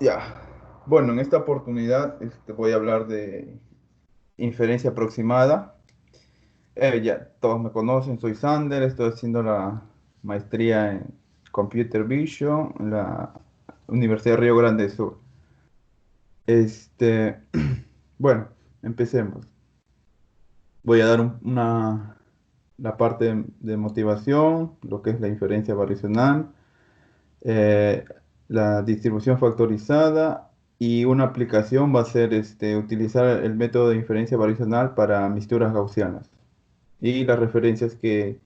Ya. Bueno, en esta oportunidad voy a hablar de inferencia aproximada. Ya todos me conocen, soy Sander, estoy haciendo la maestría en Computer Vision en la Universidad de Río Grande del Sur. Este, bueno, empecemos. Voy a dar la parte de motivación, lo que es la inferencia variacional, eh, la distribución factorizada y una aplicación va a ser utilizar el método de inferencia variacional para mixturas gaussianas y las referencias que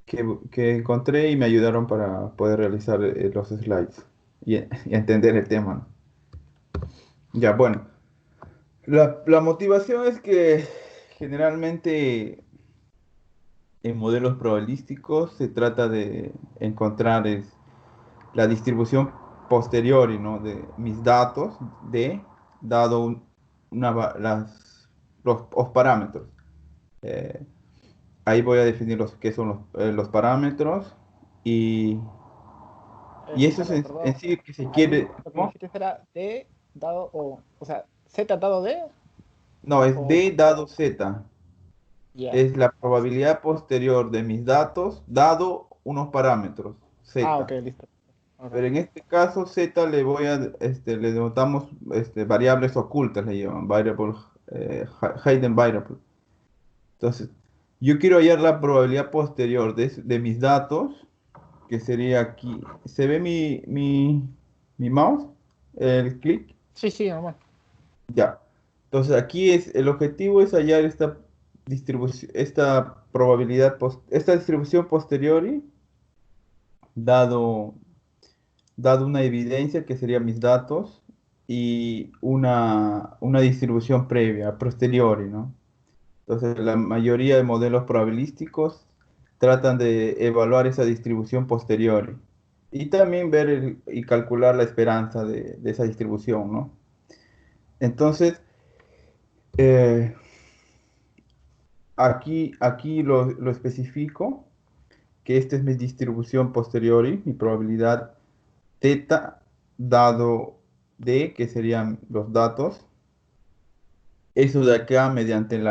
encontré y me ayudaron para poder realizar los slides y entender el tema, ¿no? Ya, bueno, la motivación es que generalmente en modelos probabilísticos se trata de encontrar la distribución posteriori, ¿no? De mis datos dado los parámetros. Eh, Ahí voy a definir qué son los parámetros y, y eso es Perdón, en perdón. sí que se Ahí quiere, lo que ¿cómo? dijiste era D dado o sea, Z dado D No, es o D dado Z. ya. Es la probabilidad posterior de mis datos dado unos parámetros, Ah, ok, Z. listo. Ok. Pero en este caso, Z le denotamos variables ocultas, le llaman, variable, hidden variable. Entonces, yo quiero hallar la probabilidad posterior de mis datos, que sería aquí. ¿Se ve mi mouse? El clic. Sí, sí, normal. Ya. Entonces, el objetivo es hallar esta distribución, esta distribución posteriori, dado dado una evidencia que serían mis datos y una distribución previa, a posteriori, ¿no? Entonces, la mayoría de modelos probabilísticos tratan de evaluar esa distribución posteriori y también ver y calcular la esperanza de esa distribución, ¿no? Entonces, eh, aquí lo especifico, que esta es mi distribución posteriori, mi probabilidad teta dado D, que serían los datos. Eso de acá, mediante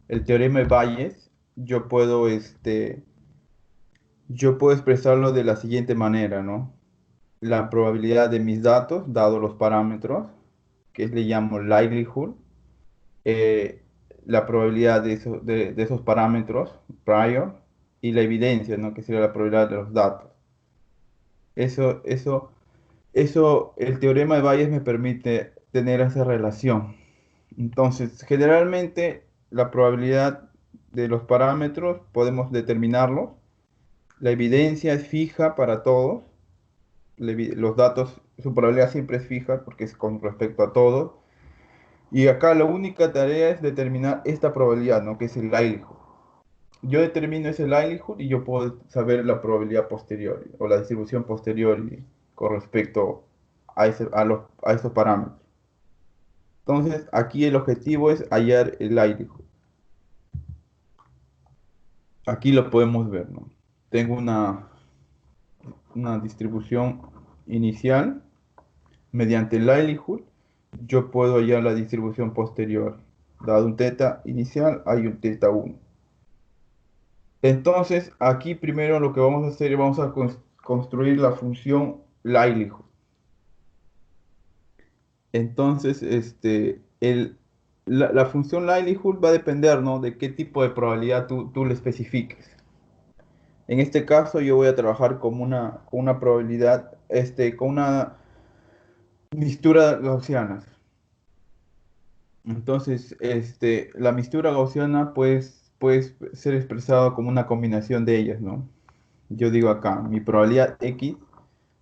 el teorema de Bayes, yo puedo expresarlo de la siguiente manera, ¿no? La probabilidad de mis datos, dado los parámetros, que le llamo likelihood, eh, la probabilidad de esos parámetros prior y la evidencia, ¿no? Que sería la probabilidad de los datos. Eso, eso el teorema de Bayes me permite tener esa relación. Entonces, generalmente la probabilidad de los parámetros podemos determinarlos. La evidencia es fija para todos. Los datos, su probabilidad siempre es fija porque es con respecto a todos. Y acá la única tarea es determinar esta probabilidad, ¿no? Que es el likelihood. Yo determino ese likelihood y yo puedo saber la probabilidad posterior o la distribución posterior con respecto a esos parámetros. Entonces, aquí el objetivo es hallar el likelihood. Aquí lo podemos ver, ¿no? Tengo una distribución inicial. Mediante el likelihood, yo puedo hallar la distribución posterior. Dado un teta inicial, hay un teta 1. Entonces, aquí primero lo que vamos a hacer es vamos a construir la función likelihood. Entonces, la función likelihood va a depender, ¿no? De qué tipo de probabilidad tú le especifiques. En este caso, yo voy a trabajar con una probabilidad, con una mixtura gaussiana. Entonces, la mixtura gaussiana puede ser expresado como una combinación de ellas, ¿no? Yo digo acá, mi probabilidad X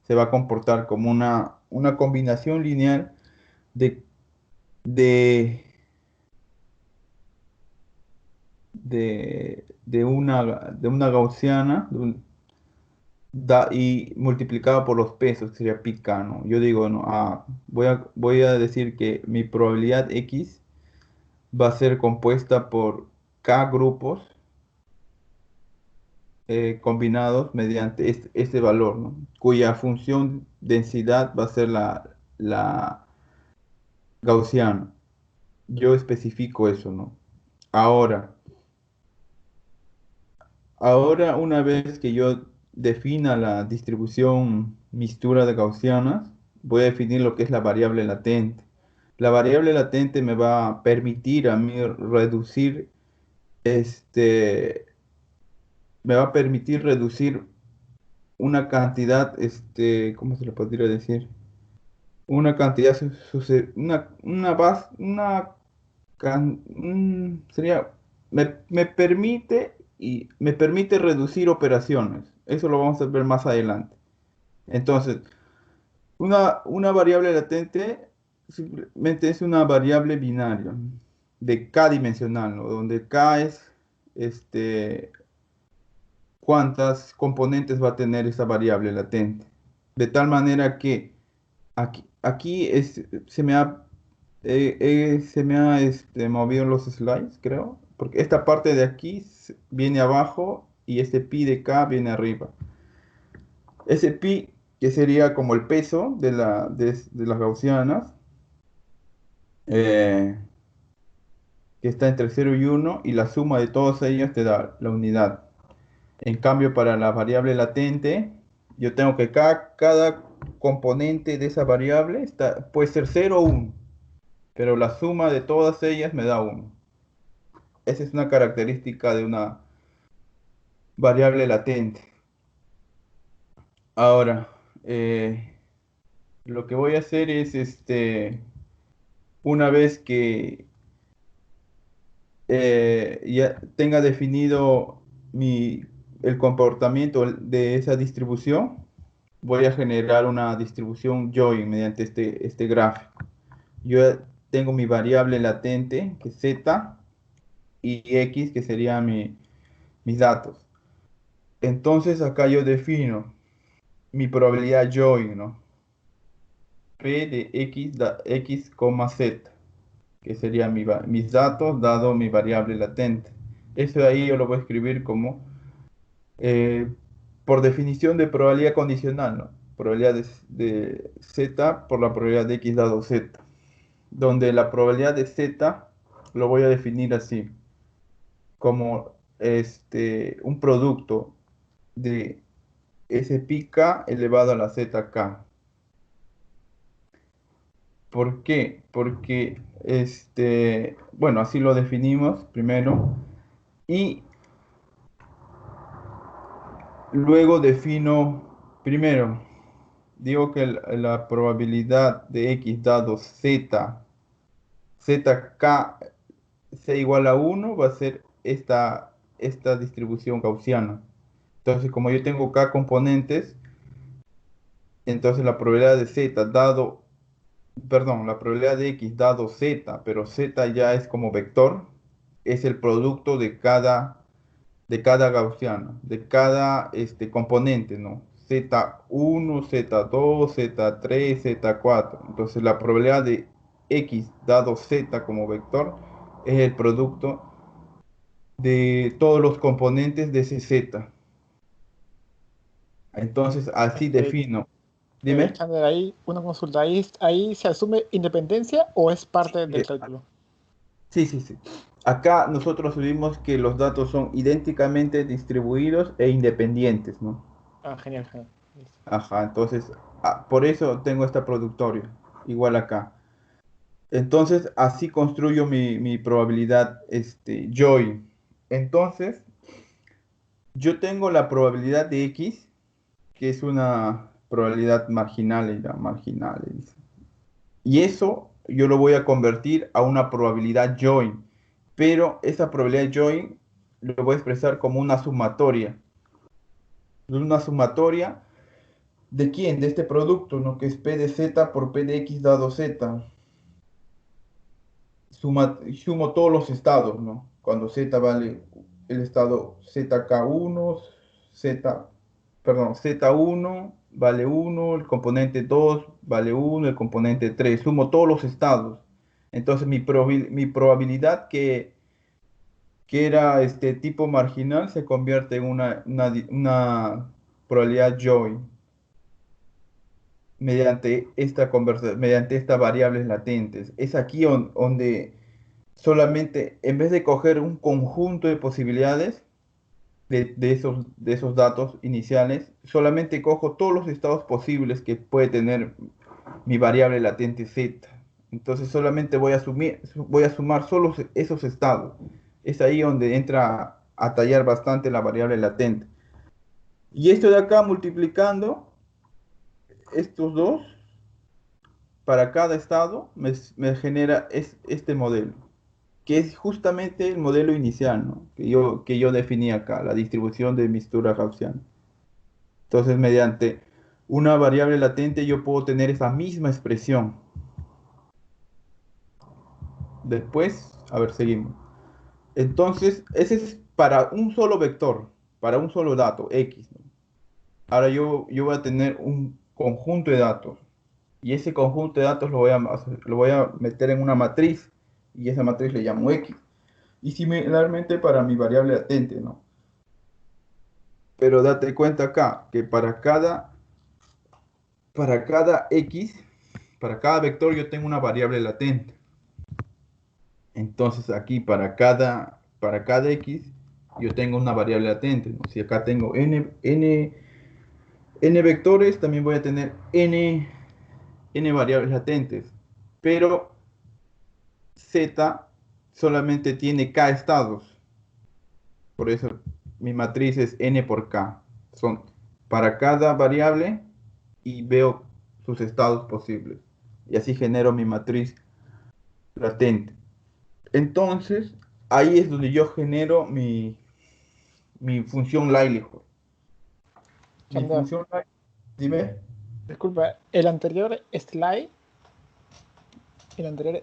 se va a comportar como una combinación lineal de, de, de una gaussiana y multiplicado por los pesos, que sería pi k, ¿no? Yo digo, no, voy a decir que mi probabilidad X va a ser compuesta por k grupos combinados mediante este valor, ¿no? Cuya función densidad va a ser la gaussiana. Yo especifico eso, ¿no? Ahora, ahora una vez que yo defina la distribución mixtura de gaussianas, voy a definir lo que es la variable latente. La variable latente me va a permitir a mí reducir este, me va a permitir reducir una cantidad, ¿cómo se le podría decir? Una cantidad, una base, sería, me permite me permite reducir operaciones. Eso lo vamos a ver más adelante. Entonces, una variable latente simplemente es una variable binaria de k dimensional, ¿no? Donde k es cuántas componentes va a tener esa variable latente. De tal manera que aquí se me ha movido los slides, creo, porque esta parte de aquí viene abajo y este pi de k viene arriba. Ese pi, que sería como el peso de las gaussianas, eh, que está entre 0 y 1, y la suma de todas ellas te da la unidad. En cambio, para la variable latente, yo tengo que cada componente de esa variable puede ser 0 o 1, pero la suma de todas ellas me da 1. Esa es una característica de una variable latente. Ahora, lo que voy a hacer es, una vez que ya tenga definido el comportamiento de esa distribución, voy a generar una distribución join mediante este gráfico. Yo tengo mi variable latente, que es z, y x, que serían mis datos. Entonces acá yo defino mi probabilidad join, ¿no? P de x, x, z, que serían mis datos dado mi variable latente. Eso de ahí yo lo voy a escribir como, eh, por definición de probabilidad condicional, ¿no? Probabilidad de z por la probabilidad de x dado z, donde la probabilidad de z lo voy a definir así, como un producto de s pi k elevado a la zk. ¿Por qué? Porque, bueno, así lo definimos primero y luego defino, primero, digo que la probabilidad de x dado z, zk sea igual a 1 va a ser esta distribución gaussiana. Entonces, como yo tengo k componentes, entonces la probabilidad de z dado, perdón, la probabilidad de x dado z, pero z ya es como vector, es el producto de cada gaussiana, de cada componente, ¿no? Z1, Z2, Z3, Z4. Entonces la probabilidad de x dado z como vector es el producto de todos los componentes de ese z. Entonces así Este, defino. Dime. Chandler, ahí una consulta. ¿Ahí se asume independencia o es parte del Eh, cálculo? Sí, sí, sí. Acá nosotros vimos que los datos son idénticamente distribuidos e independientes, ¿no? Ah, genial, genial. Listo. Ajá, entonces, por eso tengo esta productoria, igual acá. Entonces, así construyo mi probabilidad, joy. Entonces, yo tengo la probabilidad de x, que es una probabilidad marginal, ya, marginal, dice. Y eso yo lo voy a convertir a una probabilidad join. Pero esa probabilidad join lo voy a expresar como una sumatoria. Una sumatoria ¿de quién? De este producto, ¿no? Que es P de Z por P de X dado Z. Sumo todos los estados, ¿no? Cuando Z vale el estado ZK1, Z, perdón, Z1 vale 1, el componente 2 vale 1, el componente 3. Sumo todos los estados. Entonces mi probabilidad que era este tipo marginal, se convierte en una probabilidad join mediante estas variables latentes. Es aquí donde solamente, en vez de coger un conjunto de posibilidades de esos datos iniciales, solamente cojo todos los estados posibles que puede tener mi variable latente z. Entonces solamente voy a sumar solo esos estados. Es ahí donde entra a tallar bastante la variable latente. Y esto de acá multiplicando estos dos para cada estado me genera este modelo, que es justamente el modelo inicial, ¿no? que yo definí acá, la distribución de mixtura gaussiana. Entonces, mediante una variable latente yo puedo tener esa misma expresión. Después, a ver, seguimos. Entonces, ese es para un solo vector, para un solo dato, X, ¿no? Ahora yo voy a tener un conjunto de datos. Y ese conjunto de datos lo voy a meter en una matriz. Y esa matriz le llamo X. Y similarmente para mi variable latente, ¿no? Pero date cuenta acá que para cada X, para cada vector yo tengo una variable latente. Entonces aquí para cada X yo tengo una variable latente, ¿no? Si acá tengo n vectores, también voy a tener n variables latentes. Pero Z solamente tiene k estados. Por eso mi matriz es n por k. Son para cada variable y veo sus estados posibles. Y así genero mi matriz latente. Entonces, ahí es donde yo genero mi función likelihood. Mi Sandor, función likelihood, dime. disculpa, el anterior slide,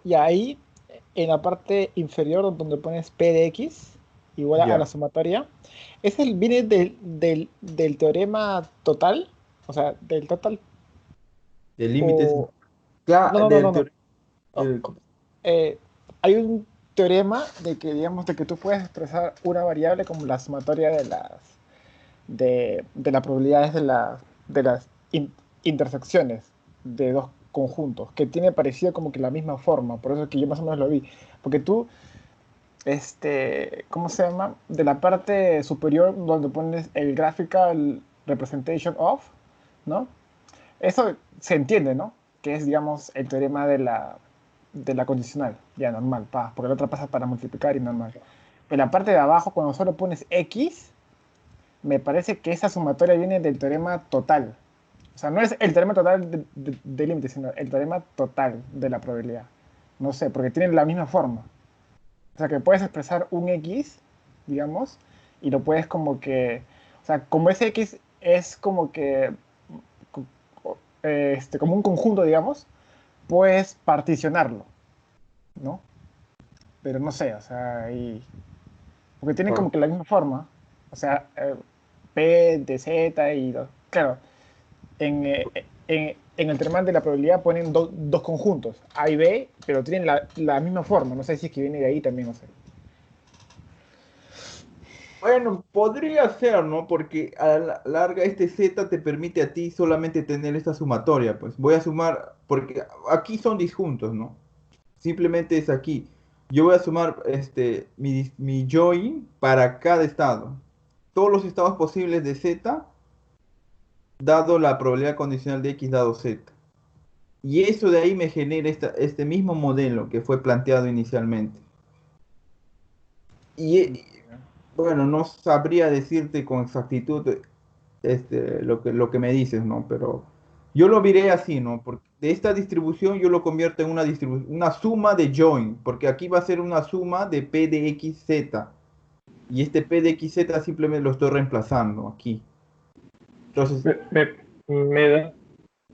y ahí en la parte inferior donde pones P de X igual a la Ya. sumatoria, ¿ese viene del teorema total? O sea, del total, El límite es o... No, claro no, no, no, no. O- del- eh, hay un teorema de que, digamos, de que tú puedes expresar una variable como la sumatoria de las probabilidades de las intersecciones de dos conjuntos, que tiene parecido como que la misma forma, por eso es que yo más o menos lo vi, porque tú, ¿cómo se llama? De la parte superior donde pones el graphical representation of, ¿no? Eso se entiende, ¿no? Que es, digamos, el teorema de la condicional, ya normal, porque la otra pasa para multiplicar y normal. En la parte de abajo, cuando solo pones x, me parece que esa sumatoria viene del teorema total. O sea, no es el teorema total del límite, sino el teorema total de la probabilidad. No sé, porque tienen la misma forma. O sea, que puedes expresar un x, digamos, y lo puedes como que... O sea, como ese x es como que... como un conjunto, digamos, puedes particionarlo, ¿no? Pero no sé, o sea, porque tienen como que la misma forma. O sea, P de Z y... Claro, en el termal de la probabilidad ponen dos conjuntos, A y B, pero tienen la misma forma. No sé si es que viene de ahí también, no sé. Bueno, podría ser, ¿no? Porque a la larga este Z te permite a ti solamente tener esta sumatoria. Pues voy a sumar, porque aquí son disjuntos, ¿no? Simplemente es aquí. Yo voy a sumar mi join para cada estado. Todos los estados posibles de Z, dado la probabilidad condicional de X dado Z. Y eso de ahí me genera este mismo modelo que fue planteado inicialmente. Y bueno, no sabría decirte con exactitud lo que me dices, ¿no? Pero yo lo miré así, ¿no? Porque de esta distribución yo lo convierto en una suma de join, porque aquí va a ser una suma de P de XZ. Y este P de XZ simplemente lo estoy reemplazando aquí. Entonces, Me, me, me da,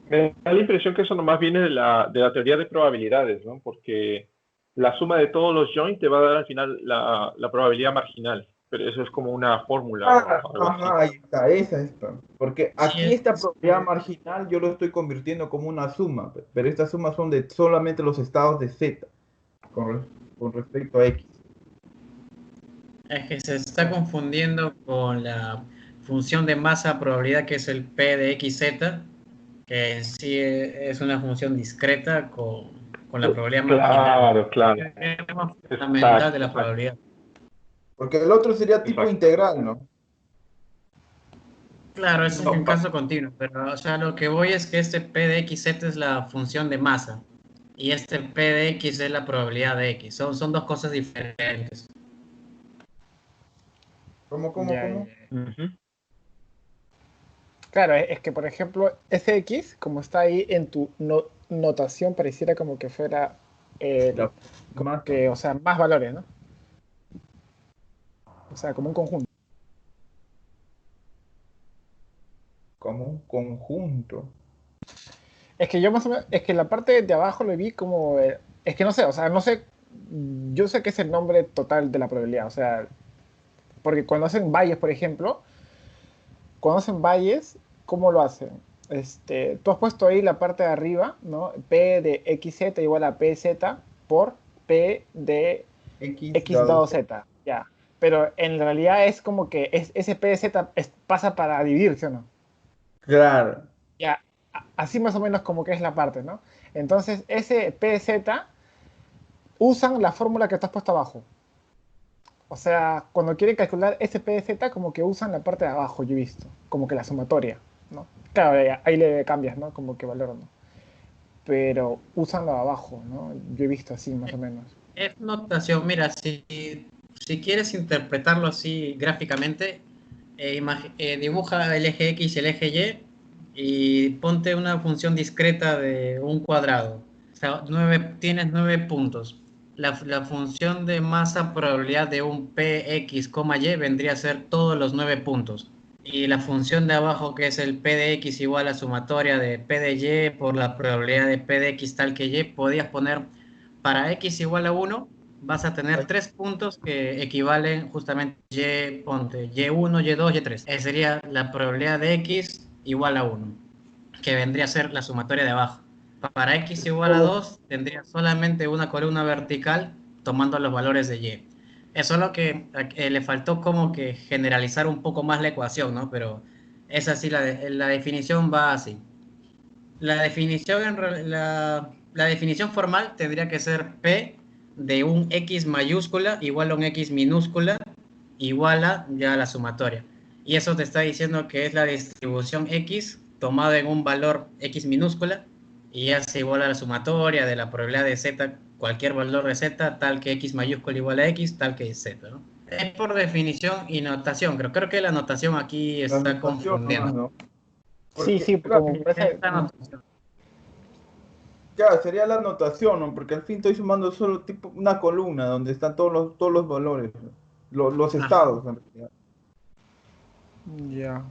me da la impresión que eso nomás viene de la teoría de probabilidades, ¿no? Porque la suma de todos los joins te va a dar al final la probabilidad marginal, pero eso es como una fórmula o algo así. ajá, ahí está, esa está. Porque Sí, aquí esta probabilidad marginal yo lo estoy convirtiendo como una suma, pero estas sumas son de solamente los estados de Z con respecto a X. Es que se está confundiendo con la función de masa probabilidad que es el P de XZ, que en sí es una función discreta con la probabilidad marginal. Claro, claro. Es el tema fundamental de Exacto, la exacto. probabilidad. Porque el otro sería tipo Exacto. integral, ¿no? Claro, ese es No, en caso continuo, pero o sea, lo que voy es que este P de XZ es la función de masa y este P de X es la probabilidad de X. Son dos cosas diferentes. Ya, ¿Cómo? ya. Ujú. Claro, es que por ejemplo, Fx, como está ahí en tu notación, pareciera como que fuera el, La masa, o sea, más valores, ¿no? O sea, como un conjunto. como un conjunto. Es que yo más o menos, es que la parte de abajo lo vi como, es que no sé, o sea, no sé, yo sé que es el nombre total de la probabilidad, o sea, porque cuando hacen valles, por ejemplo, cuando hacen valles, ¿cómo lo hacen? Tú has puesto ahí la parte de arriba, ¿no? P de XZ igual a PZ por P de X X dado dado Z. Z, ya. Pero en realidad es como que ese PZ pasa para dividirse, ¿o no? Claro. Ya, así más o menos como que es la parte, ¿no? Entonces, ese PZ usan la fórmula que tú has puesto abajo. O sea, cuando quieren calcular ese PZ, como que usan la parte de abajo, yo he visto. Como que la sumatoria, ¿no? Claro, ahí le cambias, ¿no? Como que valor, ¿no? Pero usan lo de abajo, ¿no? Yo he visto así, más o menos. Es notación, mira, si quieres interpretarlo así gráficamente, dibuja el eje X y el eje Y ponte una función discreta de un cuadrado. O sea, tienes 9 puntos. La función de masa probabilidad de un Px, y vendría a ser todos los 9 puntos. Y la función de abajo, que es el P de X igual a sumatoria de P de Y por la probabilidad de P de X tal que Y, podías poner para X igual a 1, vas a tener 3 puntos que equivalen justamente Y, ponte, Y1, Y2, Y3. Esa sería la probabilidad de X igual a 1, que vendría a ser la sumatoria de abajo. Para X igual a Solo 2, tendría solamente una columna vertical tomando los valores de Y. Eso es lo que le faltó como que generalizar un poco más la ecuación, ¿no? Pero es así, la definición va así. La definición formal tendría que ser P de un X mayúscula igual a un X minúscula igual a ya la sumatoria. Y eso te está diciendo que es la distribución X tomada en un valor X minúscula y ya se iguala a la sumatoria de la probabilidad de Z, cualquier valor de Z, tal que X mayúscula igual a X, tal que Z, ¿no? Es por definición y notación, creo que la notación aquí la está notación nomás, confundiendo. ¿no? Sí, Porque, sí, claro, como Es parece. la notación. ya, sería la notación, ¿no? Porque al fin estoy sumando solo tipo una columna donde están todos los valores, ¿no? Los Ajá. estados, en realidad. Ya.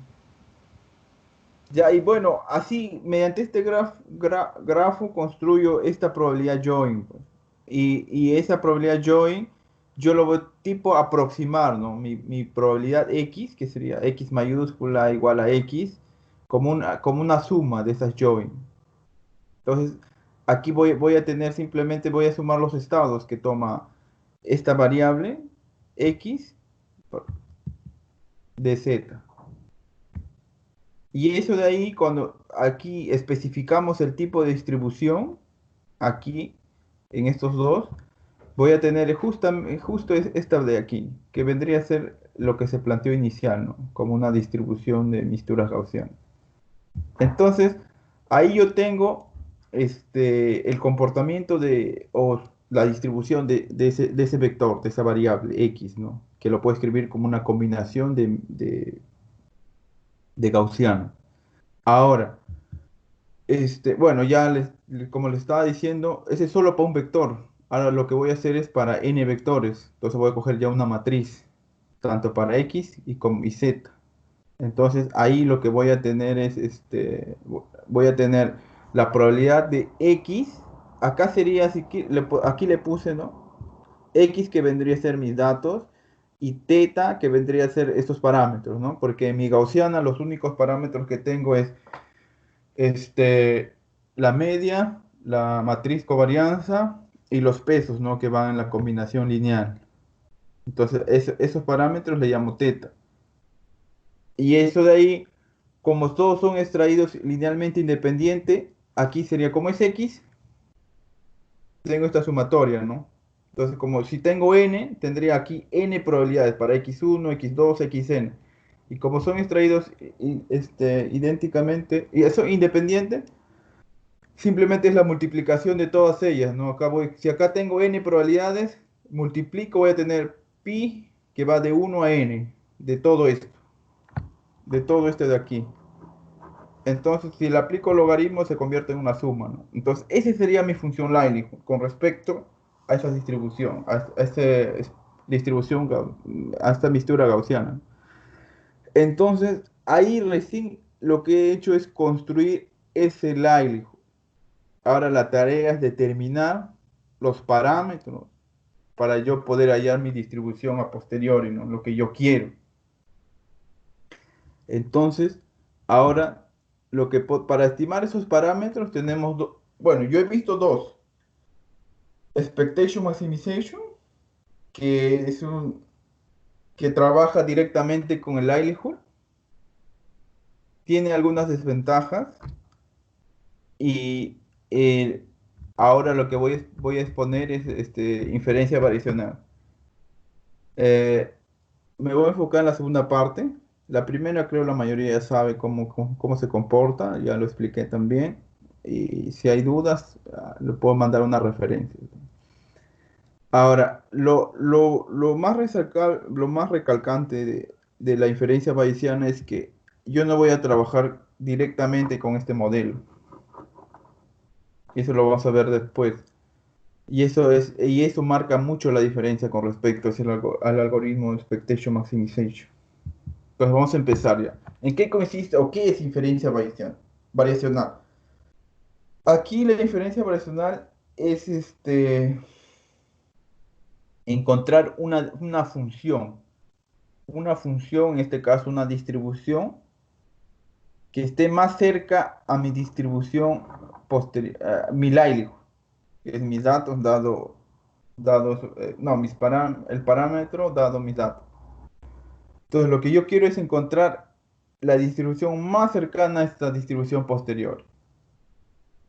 Ya, y bueno, así, mediante este grafo construyo esta probabilidad join, pues. Y esa probabilidad join, yo lo voy tipo aproximar, ¿no? Mi probabilidad X, que sería X mayúscula igual a X, como una suma de esas join. Entonces, aquí voy a tener simplemente, voy a sumar los estados que toma esta variable X de Z. Y eso de ahí, cuando aquí especificamos el tipo de distribución, aquí en estos dos, voy a tener justo esta de aquí, que vendría a ser lo que se planteó inicial, ¿no? Como una distribución de misturas gaussianas. Entonces, ahí yo tengo el comportamiento o la distribución de ese vector, de esa variable X, ¿no? Que lo puedo escribir como una combinación de gaussiano. Ahora, bueno, como les estaba diciendo, ese es solo para un vector. Ahora lo que voy a hacer es para n vectores. Entonces voy a coger ya una matriz, tanto para x y z. Entonces ahí lo que voy a tener es, voy a tener la probabilidad de x. Acá sería, aquí le puse, ¿no? X que vendría a ser mis datos y teta que vendría a ser estos parámetros, ¿no? Porque en mi gaussiana los únicos parámetros que tengo es este, la media, la matriz covarianza y los pesos, ¿no? Que van en la combinación lineal. Entonces, esos parámetros le llamo teta. Y eso de ahí, como todos son extraídos linealmente independiente, aquí sería como es X, tengo esta sumatoria, ¿no? Entonces, como si tengo n, tendría aquí n probabilidades para x1, x2, xn. Y como son extraídos idénticamente, y eso independiente, simplemente es la multiplicación de todas ellas, ¿no? Si acá tengo n probabilidades, multiplico, voy a tener pi que va de 1 a n, de todo esto, de todo este de aquí. Entonces, si le aplico logaritmo, se convierte en una suma, ¿no? Entonces, esa sería mi función Lineage con respecto a esa distribución, a esta distribución, a esta mixtura gaussiana. Entonces, ahí recién lo que he hecho es construir ese Lineage. Ahora la tarea es determinar los parámetros para yo poder hallar mi distribución a posteriori, ¿no? Lo que yo quiero. Entonces, ahora para estimar esos parámetros tenemos, bueno, yo he visto dos. Expectation Maximization, que es que trabaja directamente con el likelihood, tiene algunas desventajas y eh, ahora lo que voy a exponer es inferencia variacional. Eh, Me voy a enfocar en la segunda parte. La primera creo la mayoría ya sabe cómo se comporta, ya lo expliqué también. Y si hay dudas, le puedo mandar una referencia. Ahora, lo más recalcante de la inferencia bayesiana es que yo no voy a trabajar directamente con este modelo. Y eso lo vamos a ver después. Y eso marca mucho la diferencia con respecto al algoritmo de Expectation Maximization. Pues vamos a empezar ya. ¿En qué consiste o qué es inferencia variacional? Aquí la inferencia variacional es encontrar una función, en este caso una distribución, que esté más cerca a mi distribución posterior, mi likelihood, que es mis datos no, el parámetro dado mis datos. Entonces lo que yo quiero es encontrar la distribución más cercana a esta distribución posterior.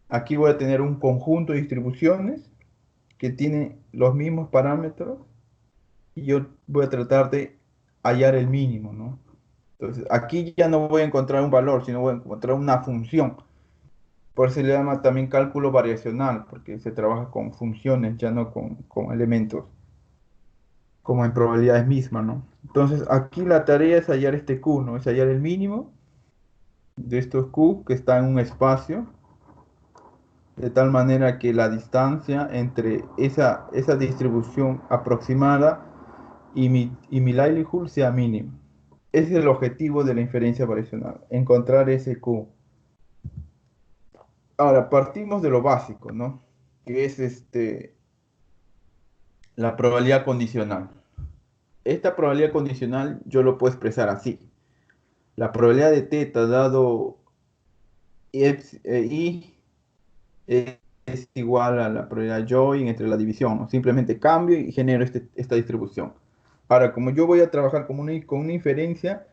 Aquí voy a tener un conjunto de distribuciones que tienen los mismos parámetros y yo voy a tratar de hallar el mínimo, ¿no? Entonces, aquí ya no voy a encontrar un valor, sino voy a encontrar una función. Por eso se le llama también cálculo variacional, porque se trabaja con funciones, ya no con elementos, como en probabilidades mismas, ¿no? Entonces, aquí la tarea es hallar este Q, ¿no? Es hallar el mínimo de estos Q que está en un espacio, de tal manera que la distancia entre esa distribución aproximada y mi likelihood sea mínima. Ese es el objetivo de la inferencia variacional, encontrar ese Q. Ahora, partimos de lo básico, ¿no? Que es la probabilidad condicional. Esta probabilidad condicional yo lo puedo expresar así. La probabilidad de teta dado I es igual a la probabilidad join entre la división, ¿no? Simplemente cambio y genero esta distribución. Ahora, como yo voy a trabajar con una inferencia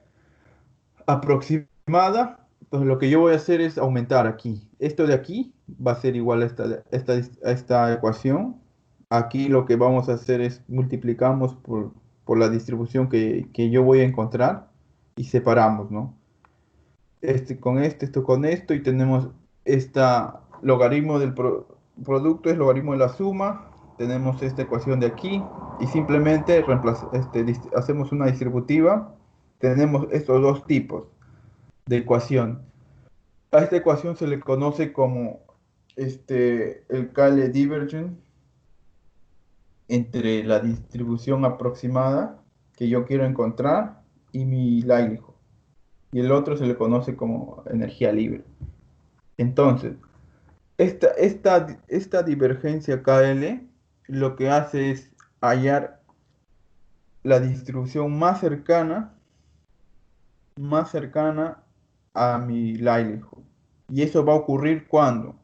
aproximada, entonces lo que yo voy a hacer es aumentar aquí. Esto de aquí va a ser igual a esta ecuación. Aquí lo que vamos a hacer es multiplicamos por la distribución que yo voy a encontrar y separamos, ¿no? Esto con esto, y tenemos esta logaritmo del producto, es logaritmo de la suma. Tenemos esta ecuación de aquí y simplemente hacemos una distributiva. Tenemos estos dos tipos de ecuación. A esta ecuación se le conoce como el Cayley divergent entre la distribución aproximada que yo quiero encontrar y mi likelihood. Y el otro se le conoce como energía libre. Entonces, esta divergencia KL lo que hace es hallar la distribución más cercana a mi likelihood. Y eso va a ocurrir cuando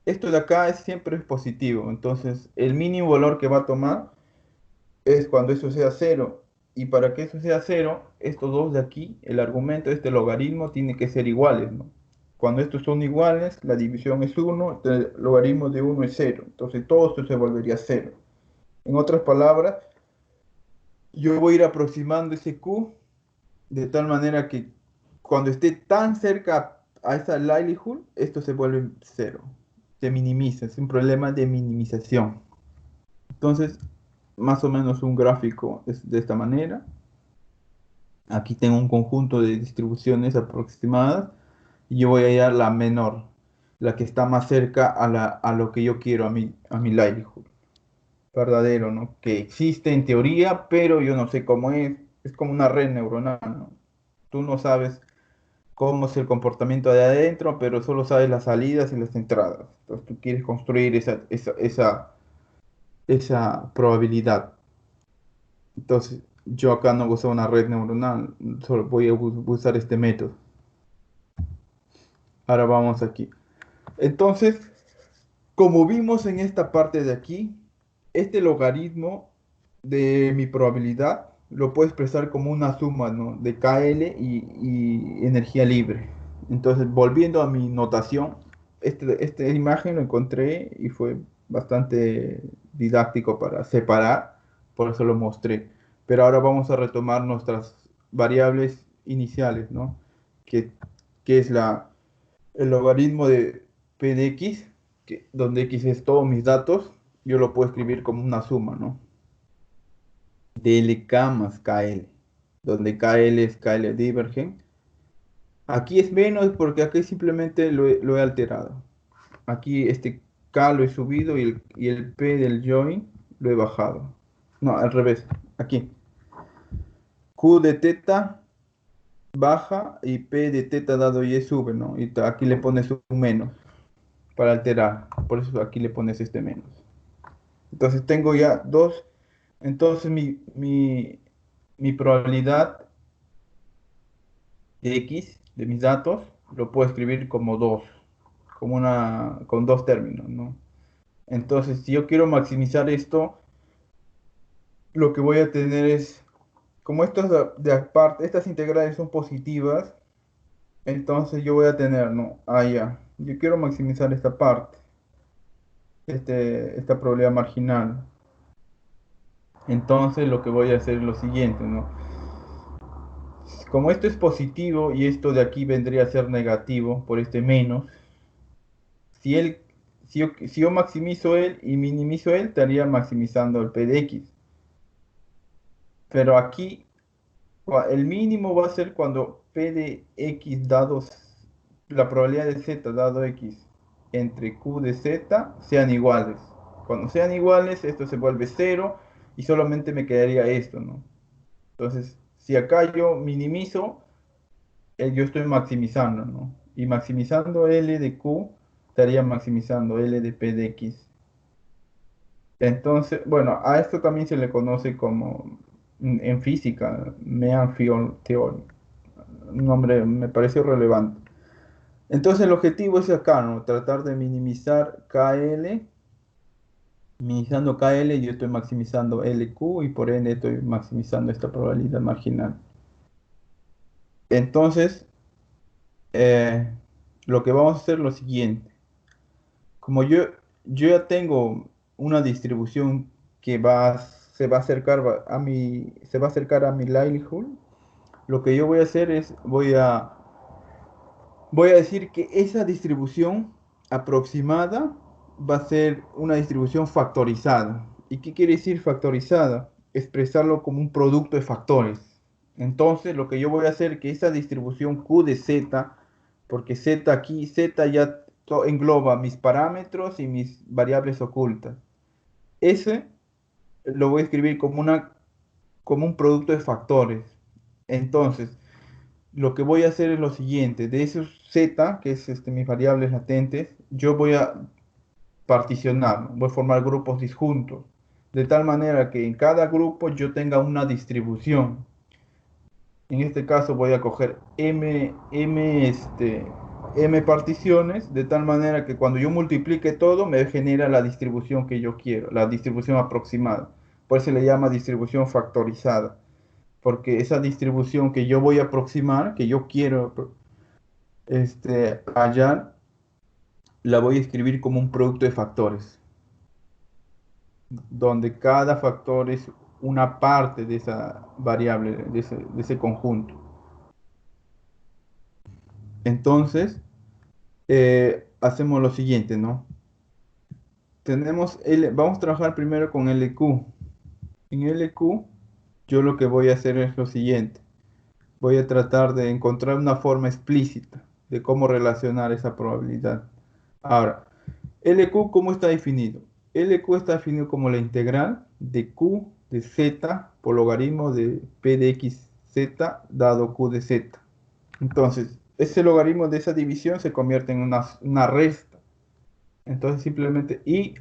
esto de acá siempre es positivo. Entonces, el mínimo valor que va a tomar es cuando eso sea cero. Y para que eso sea cero, estos dos de aquí, el argumento de este logaritmo tiene que ser iguales, ¿no? Cuando estos son iguales, la división es 1, el logaritmo de uno es cero. Entonces todo esto se volvería cero. En otras palabras, yo voy a ir aproximando ese Q de tal manera que cuando esté tan cerca a esa likelihood, esto se vuelve cero. Se minimiza, es un problema de minimización. Entonces, más o menos un gráfico es de esta manera. Aquí tengo un conjunto de distribuciones aproximadas y yo voy a hallar la menor, la que está más cerca a lo que yo quiero, a mi likelihood. Verdadero, ¿no? Que existe en teoría, pero yo no sé cómo es. Es como una red neuronal, ¿no? Tú no sabes cómo es el comportamiento de adentro, pero solo sabes las salidas y las entradas. Entonces tú quieres construir esa probabilidad. Entonces yo acá no voy a usar una red neuronal, solo voy a usar este método. Ahora vamos aquí. Entonces, como vimos en esta parte de aquí, este logaritmo de mi probabilidad lo puedo expresar como una suma, ¿no? De KL y energía libre. Entonces, volviendo a mi notación, esta imagen lo encontré y fue bastante didáctico para separar, por eso lo mostré. Pero ahora vamos a retomar nuestras variables iniciales, ¿no? Que, que es el logaritmo de P de X, donde X es todos mis datos, yo lo puedo escribir como una suma, ¿no? DLK más KL, donde KL es KL divergen. Aquí es menos porque aquí simplemente lo he alterado. Aquí este K lo he subido y el P del join lo he bajado. No, al revés. Aquí. Q de teta baja y P de teta dado y sube, ¿no? Y aquí le pones un menos para alterar. Por eso aquí le pones este menos. Entonces tengo ya dos. Entonces mi probabilidad de X de mis datos lo puedo escribir como dos, con dos términos, ¿no? Entonces, si yo quiero maximizar esto, lo que voy a tener es, como de aparte, estas integrales son positivas, entonces yo voy a tener, ¿no? Ah, ya, yo quiero maximizar esta parte, esta probabilidad marginal. Entonces lo que voy a hacer es lo siguiente, ¿no? Como esto es positivo y esto de aquí vendría a ser negativo por este menos, si él, si yo maximizo él y minimizo él, estaría maximizando el P de X. Pero aquí el mínimo va a ser cuando P de X la probabilidad de Z dado X entre Q de Z sean iguales. Cuando sean iguales, esto se vuelve cero y solamente me quedaría esto, ¿no? Entonces, si acá yo minimizo, yo estoy maximizando, ¿no? Y maximizando L de Q, estaría maximizando L de P de X. Entonces, bueno, a esto también se le conoce como, en física, Mean Field Theory. Un nombre me pareció relevante. Entonces el objetivo es acá, ¿no? Tratar de minimizar KL. Minimizando KL, yo estoy maximizando LQ y por ende estoy maximizando esta probabilidad marginal. Entonces, eh, lo que vamos a hacer es lo siguiente. Como yo ya tengo una distribución que se va a acercar a mi likelihood, lo que yo voy a hacer es, voy a decir que esa distribución aproximada va a ser una distribución factorizada. ¿Y qué quiere decir factorizada? Expresarlo como un producto de factores. Entonces, lo que yo voy a hacer es que esa distribución Q de Z, porque Z aquí, Z ya engloba mis parámetros y mis variables ocultas. Ese lo voy a escribir como un producto de factores. Entonces, lo que voy a hacer es lo siguiente, de esos Z, que es mis variables latentes, yo voy a particionar, ¿no? Voy a formar grupos disjuntos, de tal manera que en cada grupo yo tenga una distribución. En este caso voy a coger M particiones, de tal manera que cuando yo multiplique todo, me genera la distribución que yo quiero, la distribución aproximada. Por eso se le llama distribución factorizada, porque esa distribución que yo voy a aproximar, que yo quiero hallar, la voy a escribir como un producto de factores, donde cada factor es una parte de esa variable, de ese conjunto. Entonces, hacemos lo siguiente, ¿no? Vamos a trabajar primero con LQ. En LQ, yo lo que voy a hacer es lo siguiente. Voy a tratar de encontrar una forma explícita de cómo relacionar esa probabilidad. Ahora, LQ, ¿cómo está definido? LQ está definido como la integral de Q de Z por logaritmo de P de XZ dado Q de Z. Entonces, ese logaritmo de esa división se convierte en una resta. Entonces, simplemente, y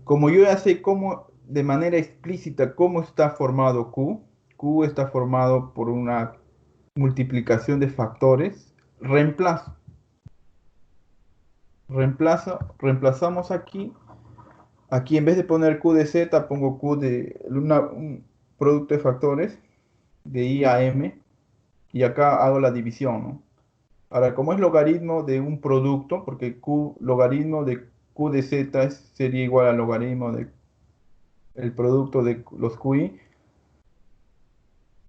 como yo ya sé cómo, de manera explícita, cómo está formado Q, Q está formado por una multiplicación de factores, reemplazamos aquí en vez de poner Q de Z, pongo Q de un producto de factores de I a M, y acá hago la división, ¿no? Ahora, como es logaritmo de un producto, porque logaritmo de Q de Z sería igual al logaritmo de el producto de los QI,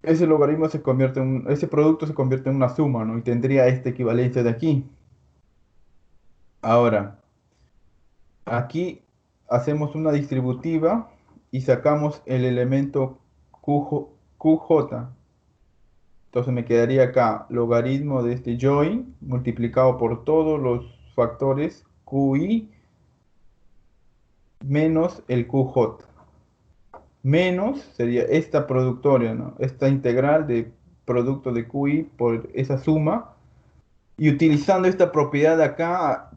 ese producto se convierte en una suma, ¿no? Y tendría esta equivalencia de aquí. Ahora, aquí hacemos una distributiva y sacamos el elemento QJ. Entonces me quedaría acá logaritmo de este join multiplicado por todos los factores QI menos el QJ. Menos sería esta productoria, ¿no? Esta integral de producto de QI por esa suma. Y utilizando esta propiedad acá,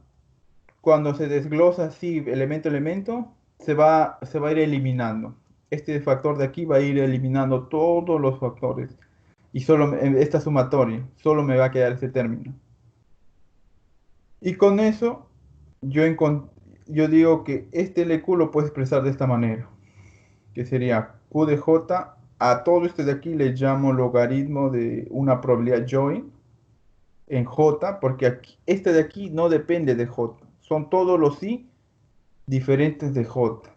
cuando se desglosa así elemento a elemento, se va a ir eliminando. Este factor de aquí va a ir eliminando todos los factores. Y solo esta sumatoria, solo me va a quedar este término. Y con eso, yo digo que este LQ lo puedo expresar de esta manera, que sería Q de J, a todo este de aquí le llamo logaritmo de una probabilidad join en J, porque este de aquí no depende de J, son todos los I diferentes de J,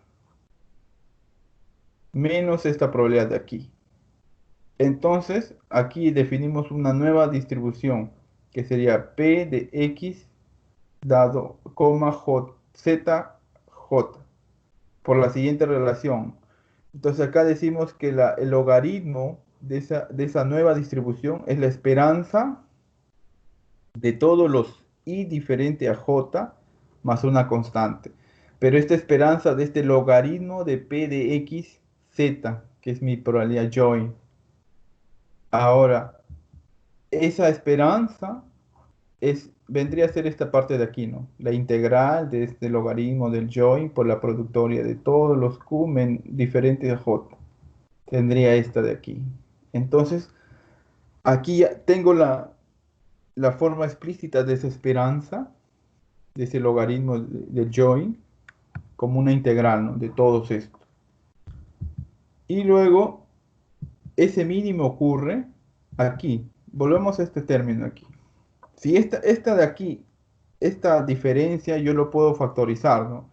menos esta probabilidad de aquí. Entonces, aquí definimos una nueva distribución, que sería P de X dado, Z, J, por la siguiente relación. Entonces acá decimos que el logaritmo de esa nueva distribución es la esperanza de todos los I diferente a J más una constante. Pero esta esperanza de este logaritmo de P de X, Z, que es mi probabilidad join. Ahora, esa esperanza vendría a ser esta parte de aquí, ¿no? La integral de este logaritmo del join por la productoria de todos los Q diferentes a J. Tendría esta de aquí. Entonces, aquí ya tengo la forma explícita de esa esperanza, de ese logaritmo del join, como una integral, ¿no? De todos estos. Y luego, ese mínimo ocurre aquí. Volvemos a este término aquí. Si esta de aquí, esta diferencia yo lo puedo factorizar, ¿no?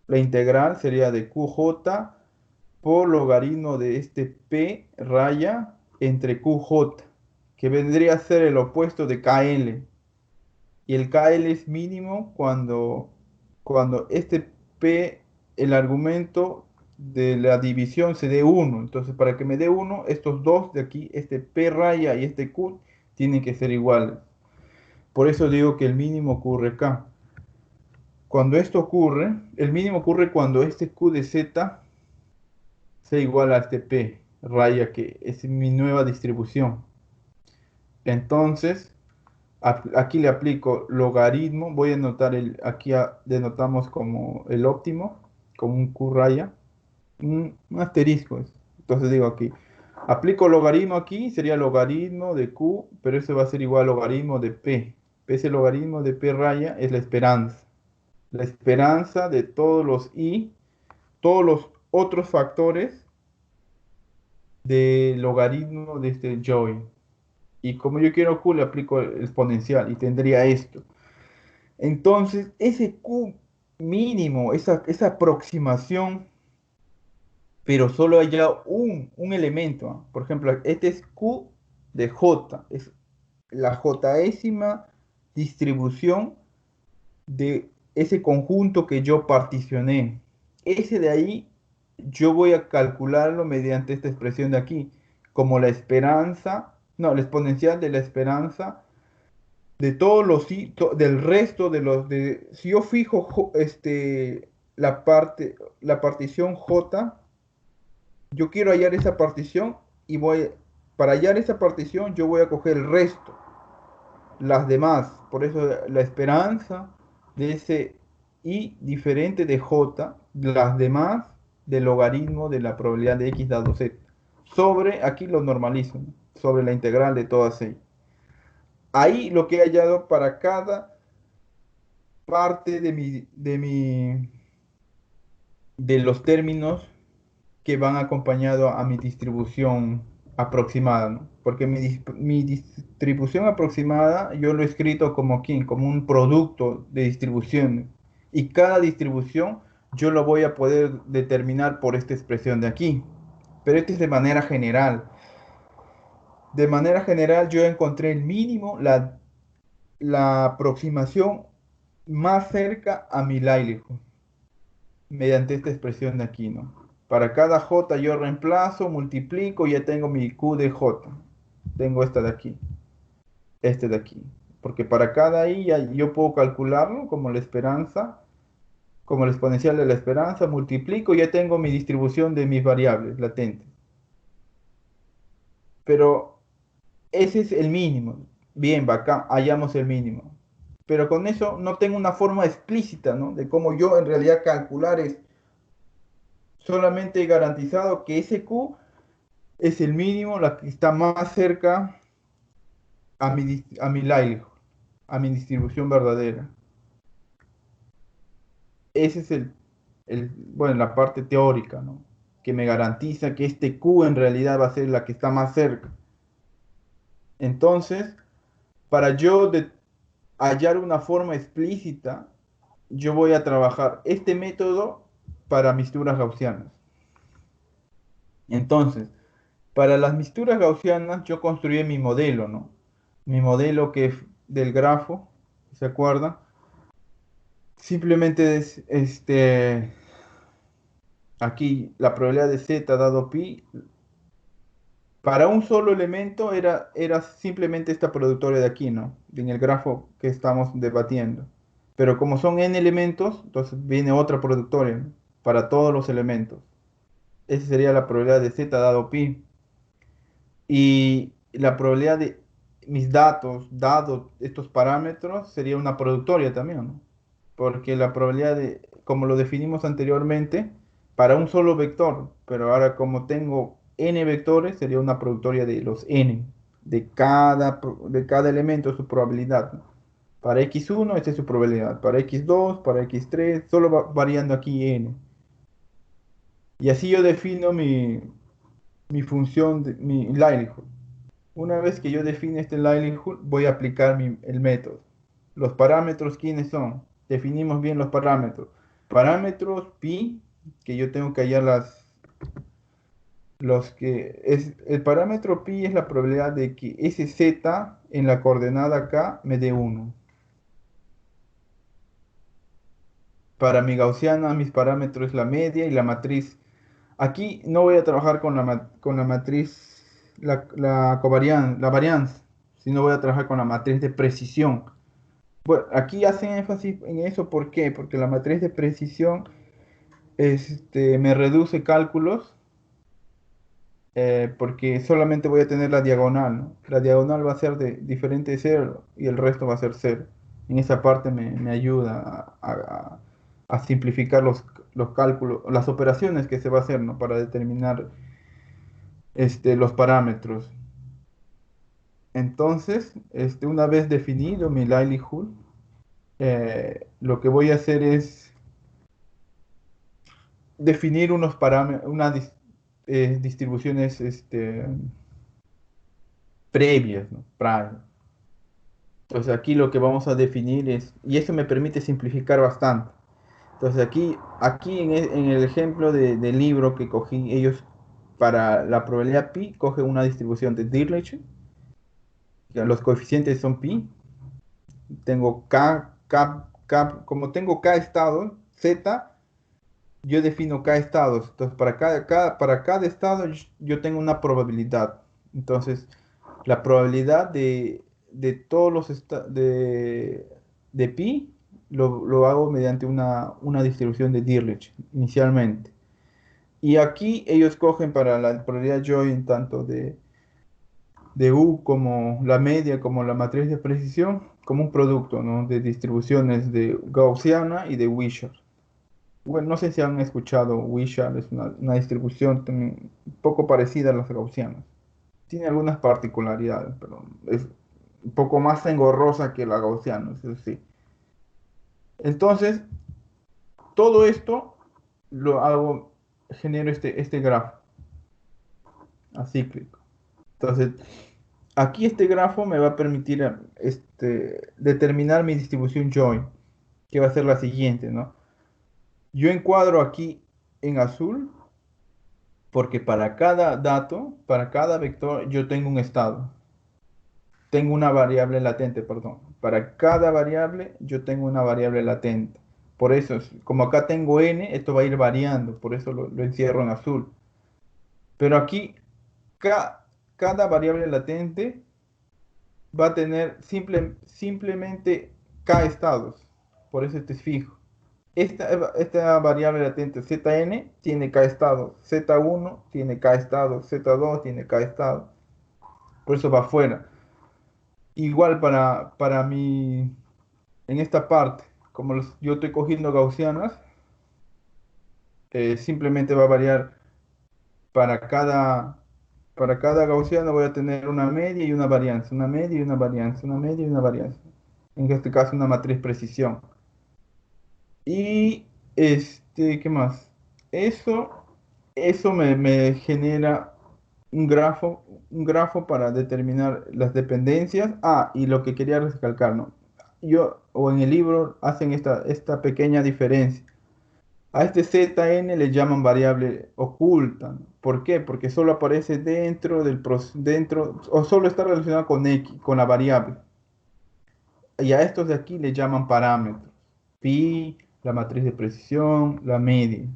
La integral sería de QJ por logaritmo de este P raya entre QJ, que vendría a ser el opuesto de KL. Y el KL es mínimo cuando este P, el argumento de la división se dé 1. Entonces, para que me dé 1, estos dos de aquí, este P raya y este Q, tienen que ser iguales. Por eso digo que el mínimo ocurre acá. Cuando esto ocurre, el mínimo ocurre cuando este Q de Z sea igual a este P raya, que es mi nueva distribución. Entonces, aquí le aplico logaritmo, voy a anotar aquí denotamos como el óptimo, como un Q raya, un asterisco. Entonces digo aquí, aplico logaritmo aquí, sería logaritmo de Q, pero eso va a ser igual a logaritmo de P. Ese logaritmo de P raya es la esperanza. La esperanza de todos los I, todos los otros factores de logaritmo de este joy. Y como yo quiero Q, le aplico el exponencial y tendría esto. Entonces, ese Q mínimo, esa aproximación, pero solo hay ya un elemento. ¿Ah? Por ejemplo, este es Q de J, es la jésima distribución de ese conjunto que yo particioné. Ese de ahí yo voy a calcularlo mediante esta expresión de aquí, como la esperanza, no, la exponencial de la esperanza de todos del resto de si yo fijo la partición J, yo quiero hallar esa partición y para hallar esa partición yo voy a coger el resto, las demás, por eso la esperanza de ese I diferente de J, las demás del logaritmo de la probabilidad de X dado Z, sobre, aquí lo normalizo, ¿no? Sobre la integral de todas ellas. Ahí lo que he hallado para cada parte de los términos que van acompañado a mi distribución aproximada, ¿no? Porque mi distribución aproximada yo lo he escrito como aquí, como un producto de distribución. Y cada distribución yo lo voy a poder determinar por esta expresión de aquí. Pero esto es de manera general. De manera general yo encontré el mínimo, la aproximación más cerca a mi likelihood mediante esta expresión de aquí, ¿no? Para cada J yo reemplazo, multiplico, ya tengo mi Q de J. Tengo esta de aquí, este de aquí. Porque para cada I ya yo puedo calcularlo como la esperanza, como el exponencial de la esperanza, multiplico, ya tengo mi distribución de mis variables latentes. Pero ese es el mínimo. Bien, acá hallamos el mínimo. Pero con eso no tengo una forma explícita, ¿no? De cómo yo en realidad calcular es solamente he garantizado que ese Q es el mínimo, la que está más cerca a mi likelihood, a mi distribución verdadera. Ese es bueno, la parte teórica, ¿no? Que me garantiza que este Q en realidad va a ser la que está más cerca. Entonces, para yo hallar una forma explícita, yo voy a trabajar este método para misturas gaussianas. Entonces, para las misturas gaussianas, yo construí mi modelo, ¿no? Mi modelo que es del grafo, ¿se acuerdan? Simplemente es aquí la probabilidad de z dado pi. Para un solo elemento era simplemente esta productoria de aquí, ¿no? En el grafo que estamos debatiendo. Pero como son n elementos, entonces viene otra productoria, ¿no? Para todos los elementos. Esa sería la probabilidad de z dado pi. Y la probabilidad de mis datos, dados estos parámetros, sería una productoria también, ¿no? Porque la probabilidad de, como lo definimos anteriormente, para un solo vector, pero ahora como tengo n vectores, sería una productoria de los n, de cada elemento su probabilidad, ¿no? Para x1, esta es su probabilidad, para x2, para x3, solo va variando aquí n. Y así yo defino mi función, mi likelihood. Una vez que yo define este likelihood, voy a aplicar el método. Los parámetros, ¿quiénes son? Definimos bien los parámetros. Parámetros pi, que yo tengo que hallar el parámetro pi es la probabilidad de que ese z en la coordenada k me dé 1. Para mi gaussiana, mis parámetros es la media y la matriz. Aquí no voy a trabajar con la matriz, la varianza, sino voy a trabajar con la matriz de precisión. Bueno, aquí hacen énfasis en eso, ¿por qué? Porque la matriz de precisión me reduce cálculos, porque solamente voy a tener la diagonal, ¿no? La diagonal va a ser de diferente cero y el resto va a ser cero. En esa parte me ayuda a simplificar los cálculos, las operaciones que se va a hacer, ¿no? Para determinar los parámetros. Entonces, una vez definido mi likelihood, lo que voy a hacer es definir unos parámetros, distribuciones previas, ¿no? Entonces aquí lo que vamos a definir es, y eso me permite simplificar bastante. Entonces aquí en el ejemplo del libro que cogí, ellos para la probabilidad pi cogen una distribución de Dirichlet, que los coeficientes son pi, tengo como tengo k estados, z, yo defino k estados. Entonces para cada estado yo tengo una probabilidad. Entonces la probabilidad de todos de pi lo hago mediante una distribución de Dirichlet inicialmente. Y aquí ellos cogen para la probabilidad join tanto de U como la media, como la matriz de precisión, como un producto, ¿no? De distribuciones de Gaussiana y de Wishart. Bueno, no sé si han escuchado Wishart, es una distribución también un poco parecida a las gaussianas. Tiene algunas particularidades, pero es un poco más engorrosa que la gaussiana, eso sí. Entonces, todo esto lo hago, genero este grafo acíclico. Entonces, aquí este grafo me va a permitir determinar mi distribución join, que va a ser la siguiente, ¿no? Yo encuadro aquí en azul porque para cada dato, para cada vector, yo tengo un estado. Tengo una variable latente, perdón. Para cada variable, yo tengo una variable latente. Por eso, como acá tengo n, esto va a ir variando, por eso lo encierro en azul. Pero aquí, cada variable latente va a tener simplemente k estados. Por eso este es fijo. Esta variable latente Zn tiene k estados. Z1 tiene k estados. Z2 tiene k estados. Por eso va afuera. Igual para mi, en esta parte, como yo estoy cogiendo gaussianas, simplemente va a variar para cada gaussiano voy a tener una media y una varianza, una media y una varianza, una media y una varianza. En este caso una matriz precisión. Y ¿qué más? Eso, eso me genera un grafo para determinar las dependencias. Ah, y lo que quería recalcar, ¿no? Yo, o en el libro, hacen esta pequeña diferencia. A este Zn le llaman variable oculta, ¿no? ¿Por qué? Porque solo aparece dentro, o solo está relacionado con X, con la variable. Y a estos de aquí le llaman parámetros. Pi, la matriz de precisión, la media.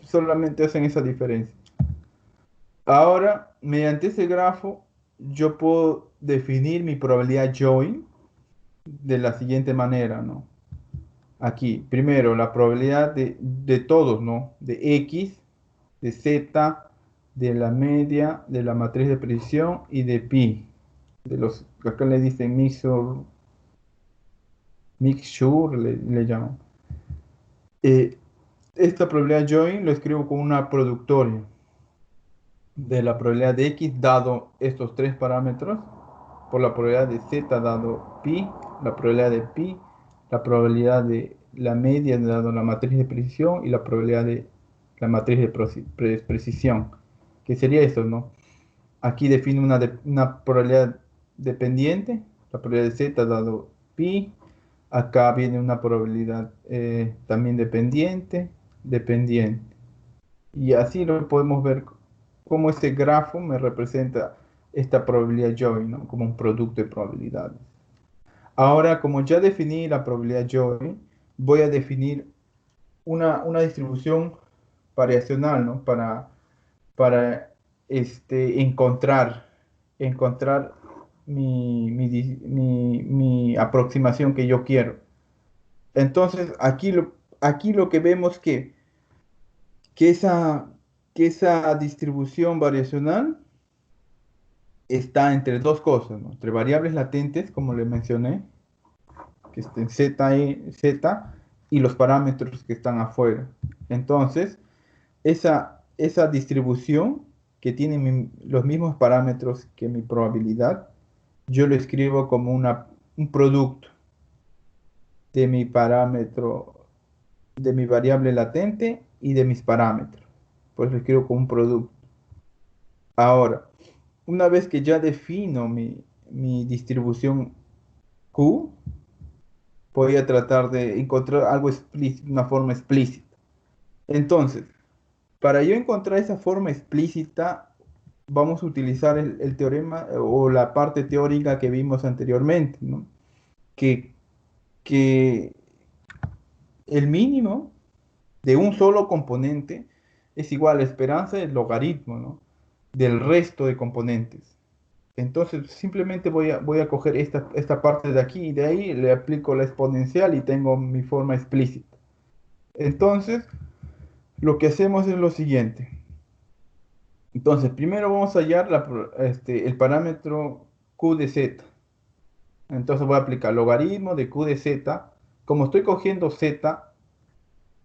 Solamente hacen esa diferencia. Ahora, mediante ese grafo, yo puedo definir mi probabilidad join de la siguiente manera, ¿no? Aquí, primero, la probabilidad de todos, ¿no? De X, de Z, de la media, de la matriz de precisión y de pi. De los que acá le dicen mixture le llaman. Esta probabilidad join lo escribo como una productoria de la probabilidad de X dado estos tres parámetros por la probabilidad de Z dado pi, la probabilidad de pi, la probabilidad de la media dado la matriz de precisión y la probabilidad de la matriz de precisión. ¿Qué sería eso, no? Aquí defino una probabilidad dependiente, la probabilidad de Z dado pi. Acá viene una probabilidad también dependiente. Y así lo podemos ver cómo este grafo me representa esta probabilidad join, ¿no? Como un producto de probabilidades. Ahora, como ya definí la probabilidad join, voy a definir una distribución variacional, ¿no? Para encontrar mi aproximación que yo quiero. Entonces, aquí lo que vemos que esa, que esa distribución variacional está entre dos cosas, ¿no? Entre variables latentes, como le mencioné, que estén Z y los parámetros que están afuera. Entonces, esa distribución que tiene los mismos parámetros que mi probabilidad, yo lo escribo como un producto de mi parámetro de mi variable latente y de mis parámetros. Pues lo escribo como un producto. Ahora, una vez que ya defino mi distribución Q, voy a tratar de encontrar algo explícito, una forma explícita. Entonces, para yo encontrar esa forma explícita, vamos a utilizar el teorema o la parte teórica que vimos anteriormente, ¿no? Que, que el mínimo de un solo componente es igual a la esperanza del logaritmo, ¿no? Del resto de componentes. Entonces simplemente voy a coger esta parte de aquí y de ahí le aplico la exponencial y tengo mi forma explícita. Entonces lo que hacemos es lo siguiente. Entonces primero vamos a hallar el parámetro q de z. Entonces voy a aplicar logaritmo de q de z. Como estoy cogiendo z,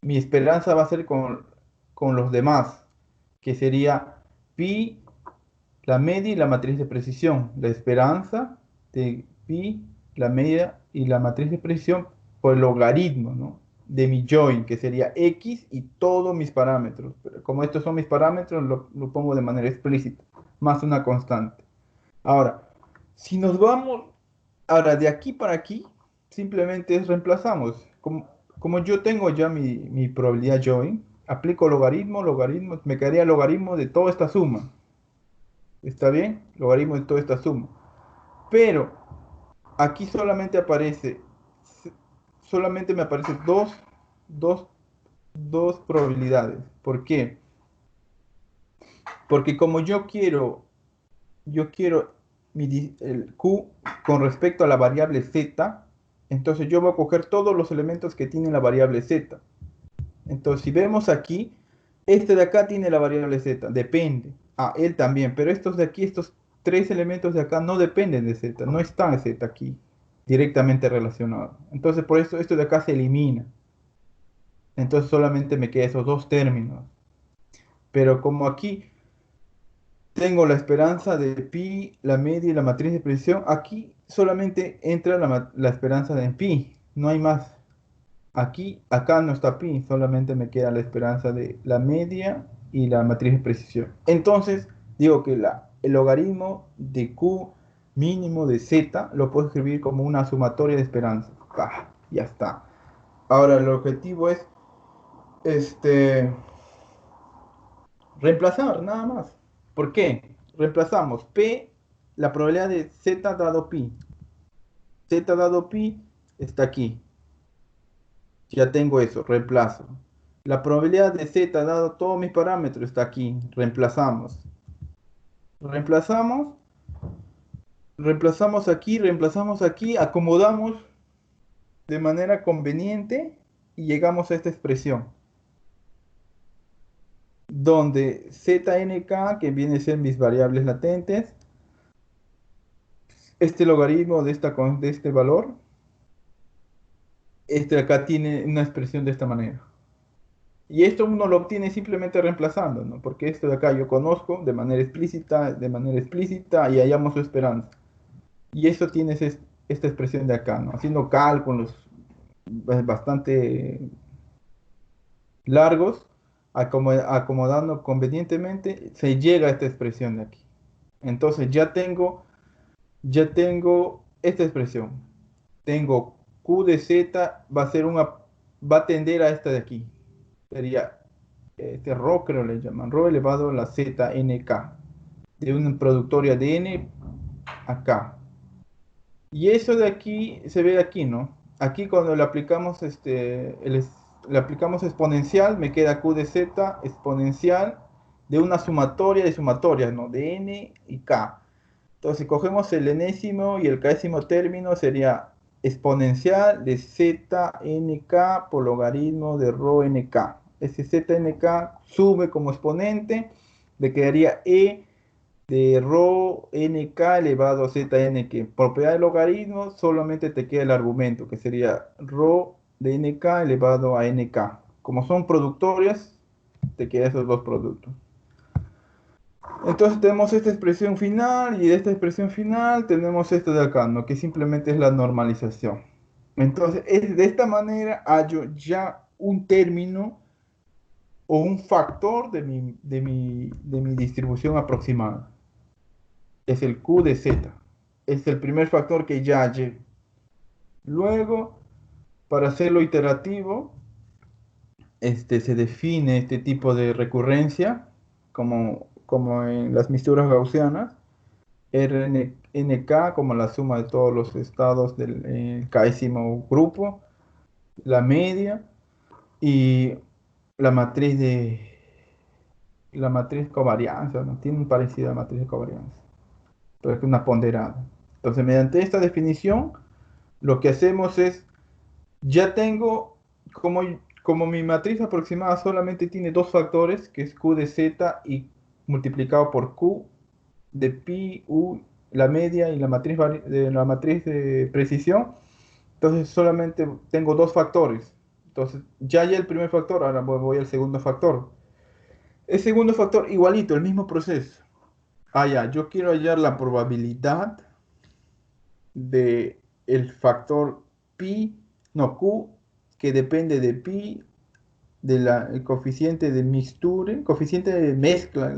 mi esperanza va a ser con los demás, que sería pi, la media y la matriz de precisión. La esperanza de pi, la media y la matriz de precisión por el logaritmo, ¿no? De mi join, que sería x y todos mis parámetros. Pero como estos son mis parámetros, lo pongo de manera explícita, más una constante. Ahora, si nos vamos, ahora de aquí para aquí, simplemente reemplazamos. Como yo tengo ya mi probabilidad join, aplico logaritmo, logaritmo, me quedaría logaritmo de toda esta suma. ¿Está bien? Logaritmo de toda esta suma. Pero aquí solamente me aparecen dos, dos probabilidades. ¿Por qué? Porque como yo quiero el Q con respecto a la variable Z, entonces yo voy a coger todos los elementos que tienen la variable Z. Entonces, si vemos aquí, este de acá tiene la variable Z, depende. Ah, él también, pero estos de aquí, estos tres elementos de acá no dependen de Z, no están Z aquí directamente relacionados. Entonces, por eso esto de acá se elimina. Entonces solamente me quedan esos dos términos. Pero como aquí tengo la esperanza de pi, la media y la matriz de precisión, aquí solamente entra la esperanza de pi, no hay más. Aquí, acá no está pi, solamente me queda la esperanza de la media y la matriz de precisión. Entonces, digo que el logaritmo de q mínimo de z lo puedo escribir como una sumatoria de esperanza. Ya está. Ahora el objetivo es este, reemplazar, nada más. ¿Por qué? Reemplazamos p, la probabilidad de z dado pi. Z dado pi está aquí. Ya tengo eso, reemplazo. La probabilidad de z dado todos mis parámetros está aquí. Reemplazamos. Reemplazamos. Reemplazamos aquí, acomodamos de manera conveniente y llegamos a esta expresión. Donde znk, que viene a ser mis variables latentes, este logaritmo de este valor, este de acá tiene una expresión de esta manera. Y esto uno lo obtiene simplemente reemplazando, ¿no? Porque esto de acá yo conozco de manera explícita, y hallamos su esperanza. Y eso tiene esta expresión de acá, ¿no? Haciendo cálculos bastante largos, acomodando convenientemente, se llega a esta expresión de aquí. Entonces ya tengo esta expresión. Tengo Q de Z va a tender a esta de aquí. Sería rho, creo le llaman, rho elevado a la ZNK, de un productor ADN acá. Y eso de aquí, se ve aquí, ¿no? Aquí cuando le aplicamos, le aplicamos exponencial, me queda Q de Z exponencial de una sumatoria de sumatorias, ¿no? De N y K. Entonces, si cogemos el enésimo y el késimo término, sería exponencial de ZNK por logaritmo de rho NK. Ese ZNK sube como exponente, le quedaría E de rho NK elevado a ZN, propiedad de logaritmo, solamente te queda el argumento, que sería rho de NK elevado a NK. Como son productorias, te quedan esos dos productos. Entonces tenemos esta expresión final y de esta expresión final tenemos esto de acá, ¿no? Que simplemente es la normalización. Entonces, de esta manera hallo ya un término o un factor de mi distribución aproximada. Es el Q de Z. Es el primer factor que ya hallé. Luego, para hacerlo iterativo, se define este tipo de recurrencia como en las mixturas gaussianas. RNK como la suma de todos los estados del késimo grupo, la media y la matriz covarianza, ¿no? Tiene un parecido a la matriz de covarianza, pero es una ponderada. Entonces, mediante esta definición, lo que hacemos es, ya tengo, como, como mi matriz aproximada solamente tiene dos factores, que es Q de Z y multiplicado por Q de pi, U, la media y la matriz de precisión. Entonces solamente tengo dos factores. Entonces ya el primer factor, ahora voy al segundo factor. El segundo factor, igualito, el mismo proceso. Ya, yo quiero hallar la probabilidad de el factor pi, no, Q, que depende de pi, el coeficiente de mixture, coeficiente de mezcla,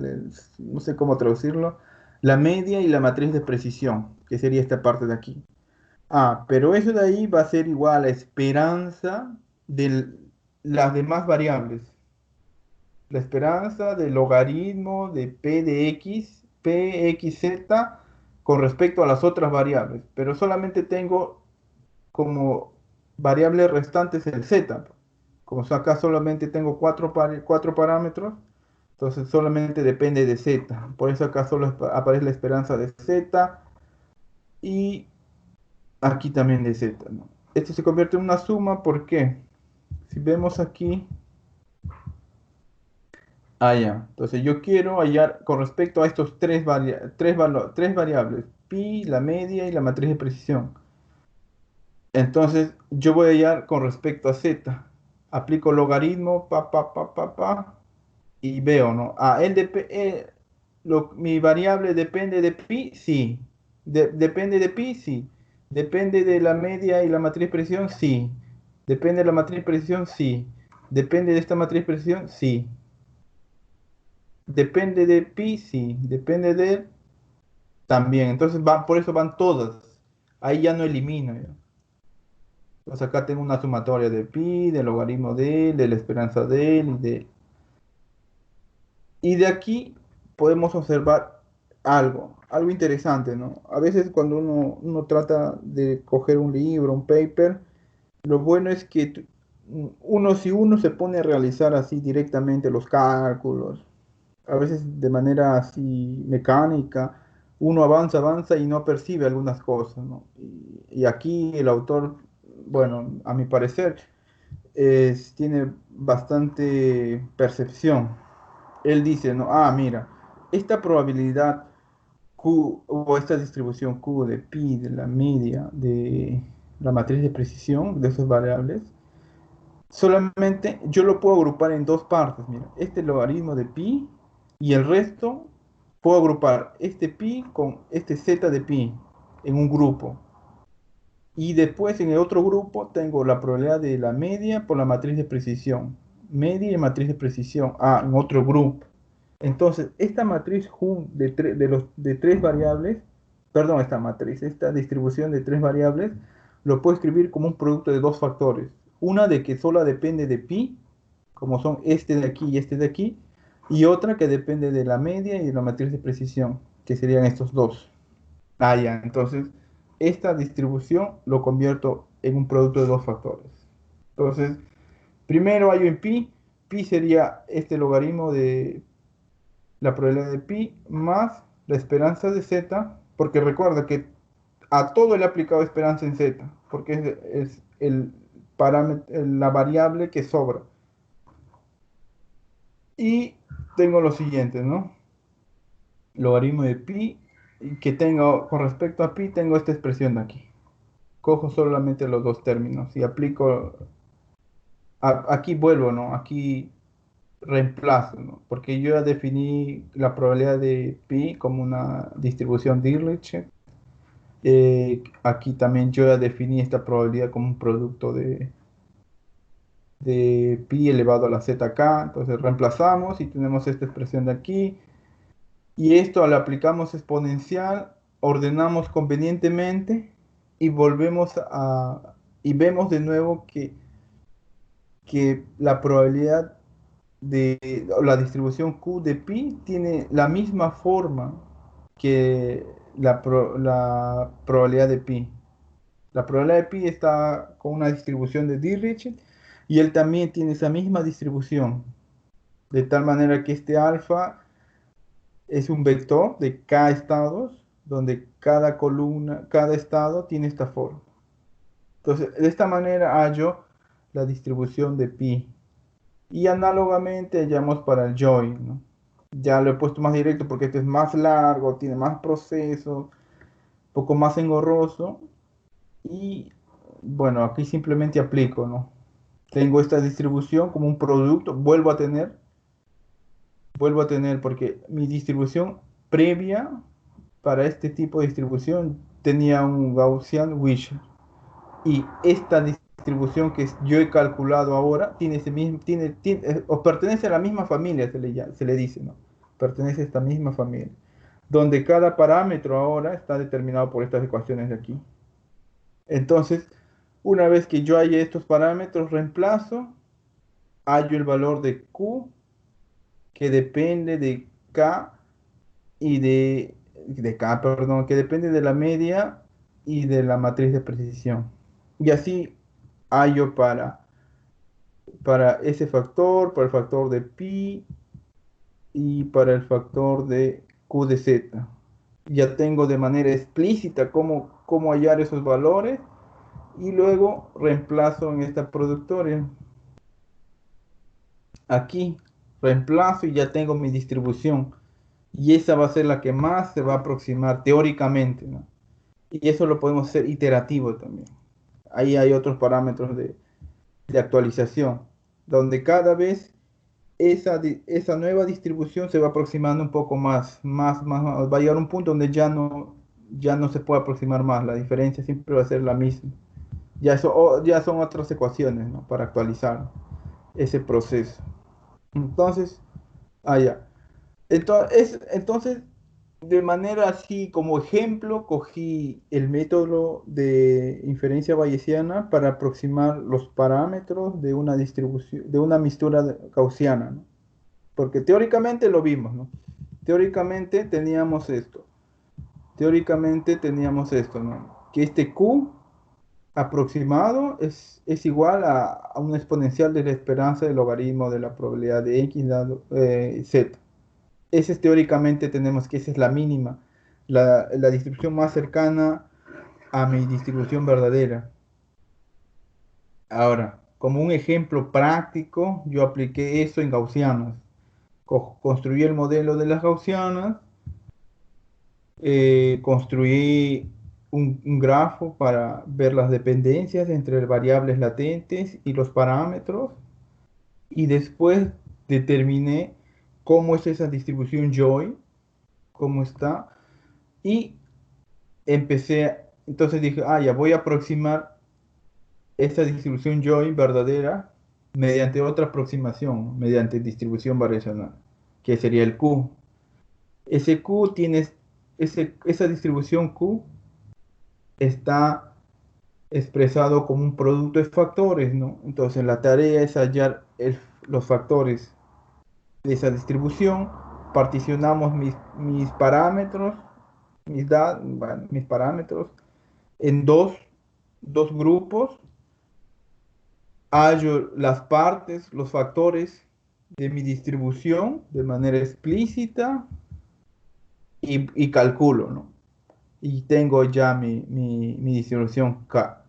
no sé cómo traducirlo, la media y la matriz de precisión, que sería esta parte de aquí. Pero eso de ahí va a ser igual a la esperanza de las demás variables. La esperanza del logaritmo de p de x, pxz, con respecto a las otras variables. Pero solamente tengo como variables restantes el z. Como acá solamente tengo cuatro parámetros, entonces solamente depende de z. Por eso acá solo aparece la esperanza de z y aquí también de z, ¿no? Esto se convierte en una suma, ¿por qué? Si vemos aquí, ya. Entonces yo quiero hallar con respecto a estos tres variables, pi, la media y la matriz de precisión. Entonces yo voy a hallar con respecto a z. Aplico logaritmo, y veo, ¿no? Mi variable depende de pi, sí. Depende de pi, sí. Depende de la media y la matriz de precisión, sí. Depende de la matriz de precisión, sí. Depende de esta matriz de precisión, sí. Depende de pi, sí. Depende de él, también. Entonces, por eso van todas. Ahí ya no elimino, ya. Pues acá tengo una sumatoria de pi, del logaritmo de él, de la esperanza de él y de aquí podemos observar algo interesante, ¿no? A veces cuando uno trata de coger un libro, un paper, lo bueno es que si uno se pone a realizar así directamente los cálculos, a veces de manera así mecánica, uno avanza y no percibe algunas cosas, ¿no? Y aquí el autor, bueno, a mi parecer, tiene bastante percepción. Él dice, no, mira, esta probabilidad Q o esta distribución Q de pi, de la media, de la matriz de precisión de esas variables, solamente yo lo puedo agrupar en dos partes. Mira, este logaritmo de pi y el resto puedo agrupar este pi con este z de pi en un grupo. Y después en el otro grupo tengo la probabilidad de la media por la matriz de precisión. Media y matriz de precisión. En otro grupo. Entonces, esta matriz de tres variables, perdón, esta distribución de tres variables, lo puedo escribir como un producto de dos factores. Una de que solo depende de pi, como son este de aquí y este de aquí, y otra que depende de la media y de la matriz de precisión, que serían estos dos. Ya, entonces esta distribución lo convierto en un producto de dos factores. Entonces, primero hallo en pi sería este logaritmo de la probabilidad de pi más la esperanza de z, porque recuerda que a todo le he aplicado esperanza en z, porque es el parámetro, la variable que sobra. Y tengo lo siguiente, ¿no? Logaritmo de pi, que tengo con respecto a pi, tengo esta expresión de aquí. Cojo solamente los dos términos y aplico, aquí vuelvo, ¿no? Aquí reemplazo, ¿no? Porque yo ya definí la probabilidad de pi como una distribución Dirichlet. Aquí también yo ya definí esta probabilidad como un producto de pi elevado a la zk. Entonces reemplazamos y tenemos esta expresión de aquí. Y esto le aplicamos exponencial, ordenamos convenientemente y volvemos y vemos de nuevo que la probabilidad o la distribución Q de pi tiene la misma forma que la probabilidad de pi. La probabilidad de pi está con una distribución de Dirichlet y él también tiene esa misma distribución, de tal manera que este alfa es un vector de k estados, donde cada columna, cada estado tiene esta forma. Entonces, de esta manera hallo la distribución de pi. Y análogamente hallamos para el join, ¿no? Ya lo he puesto más directo porque este es más largo, tiene más procesos, un poco más engorroso. Y bueno, aquí simplemente aplico, ¿no? Tengo esta distribución como un producto, vuelvo a tener porque mi distribución previa para este tipo de distribución tenía un Gaussian Wishart. Y esta distribución que yo he calculado ahora tiene ese mismo, o pertenece a la misma familia, se le dice, ¿no? Pertenece a esta misma familia, donde cada parámetro ahora está determinado por estas ecuaciones de aquí. Entonces, una vez que yo haya estos parámetros, reemplazo, hallo el valor de Q, que depende de K y de K, perdón, que depende de la media y de la matriz de precisión. Y así hallo para ese factor, para el factor de pi y para el factor de q de z. Ya tengo de manera explícita cómo hallar esos valores y luego reemplazo en esta productoria. Aquí reemplazo y ya tengo mi distribución. Y esa va a ser la que más se va a aproximar teóricamente, ¿no? Y eso lo podemos hacer iterativo también. Ahí hay otros parámetros de actualización, donde cada vez esa nueva distribución se va aproximando un poco más, va a llegar a un punto donde ya no se puede aproximar más, la diferencia siempre va a ser la misma. Ya son otras ecuaciones, ¿no? Para actualizar ese proceso. Entonces, ya. Entonces, de manera así como ejemplo, cogí el método de inferencia bayesiana para aproximar los parámetros de una distribución, de una mistura gaussiana, ¿no? Porque teóricamente lo vimos, ¿no? Teóricamente teníamos esto, ¿no? Que este Q aproximado es igual a una exponencial de la esperanza del logaritmo de la probabilidad de X dado Z. Ese es teóricamente tenemos que esa es la mínima, la distribución más cercana a mi distribución verdadera. Ahora, como un ejemplo práctico, yo apliqué eso en gaussianas. Construí el modelo de las gaussianas, construí un grafo para ver las dependencias entre variables latentes y los parámetros, y después determiné cómo es esa distribución joy, cómo está, y entonces dije, ya voy a aproximar esta distribución join verdadera mediante otra aproximación, mediante distribución variacional, que sería el Q. Ese Q esa distribución Q está expresado como un producto de factores, ¿no? Entonces la tarea es hallar los factores de esa distribución, particionamos mis parámetros, mis parámetros en dos grupos, hallo las partes, los factores de mi distribución de manera explícita y calculo, ¿no? Y tengo ya mi distribución K,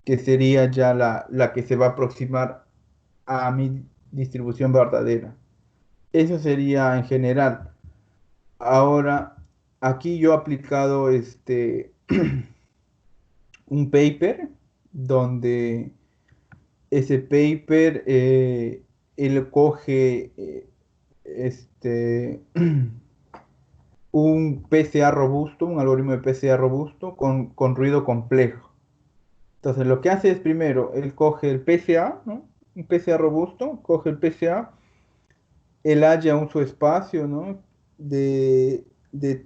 que sería ya la que se va a aproximar a mi distribución verdadera. Eso sería en general. Ahora, aquí yo he aplicado un paper donde ese paper él coge un PCA robusto, un algoritmo de PCA robusto con ruido complejo. Entonces lo que hace es primero, él coge el PCA, ¿no? un PCA robusto, coge el PCA, él halla un subespacio, ¿no? de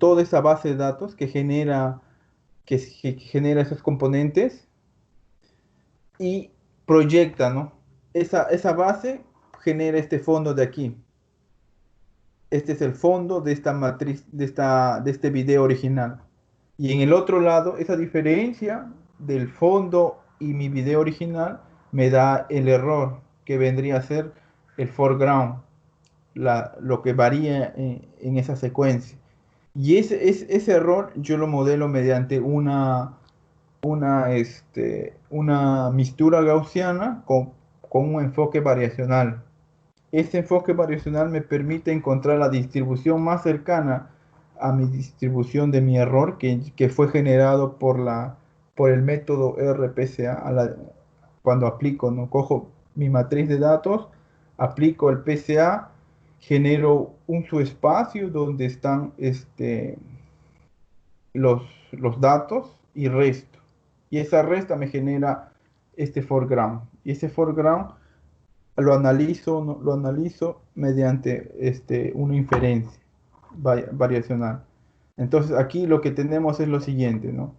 toda esa base de datos que genera esos componentes y proyecta, ¿no? Esa base genera este fondo de aquí. Este es el fondo de esta matriz, de este video original. Y en el otro lado, esa diferencia del fondo y mi video original me da el error que vendría a ser el foreground, lo que varía en esa secuencia. Y ese error yo lo modelo mediante una mistura gaussiana con un enfoque variacional. Este enfoque variacional me permite encontrar la distribución más cercana a mi distribución de mi error que fue generado por el método RPCA cuando aplico, ¿no? Cojo mi matriz de datos, aplico el PCA, genero un subespacio donde están los, los datos y resto. Y esa resta me genera este foreground. Y ese foreground lo analizo, ¿no? Lo analizo mediante una inferencia variacional. Entonces aquí lo que tenemos es lo siguiente, ¿no?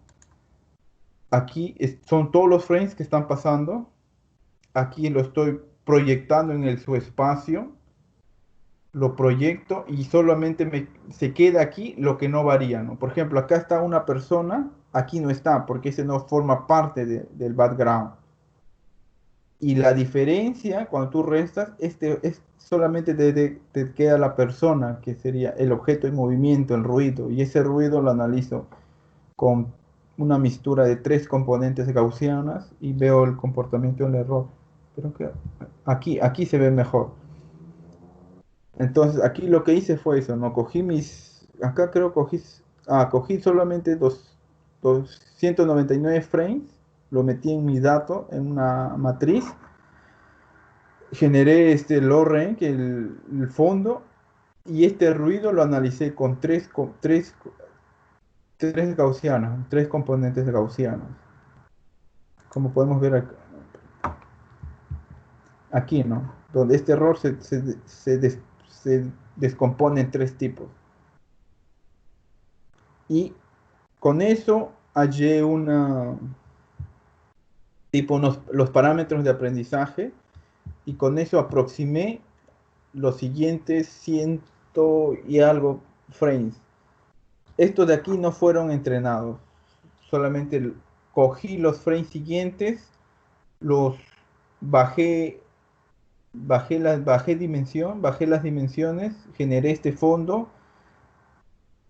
Aquí son todos los frames que están pasando. Aquí lo estoy proyectando en el subespacio. Lo proyecto y solamente se queda aquí lo que no varía, ¿no? Por ejemplo, acá está una persona, aquí no está, porque ese no forma parte del background. Y la diferencia, cuando tú restas, es solamente te queda la persona, que sería el objeto en movimiento, el ruido. Y ese ruido lo analizo con una mistura de 3 componentes gaussianas y veo el comportamiento del error. Pero que aquí se ve mejor. Entonces aquí lo que hice fue eso, ¿no? Acá creo cogí solamente 299 frames, lo metí en mi dato, en una matriz, generé este low-rank, el fondo, y este ruido lo analicé con tres gaussianas, 3 componentes gaussianos. Como podemos ver aquí, ¿no? Donde este error se descompone en 3 tipos. Y con eso hallé los parámetros de aprendizaje y con eso aproximé los siguientes ciento y algo frames. Estos de aquí no fueron entrenados, solamente cogí los frames siguientes, los bajé, bajé las dimensiones, generé este fondo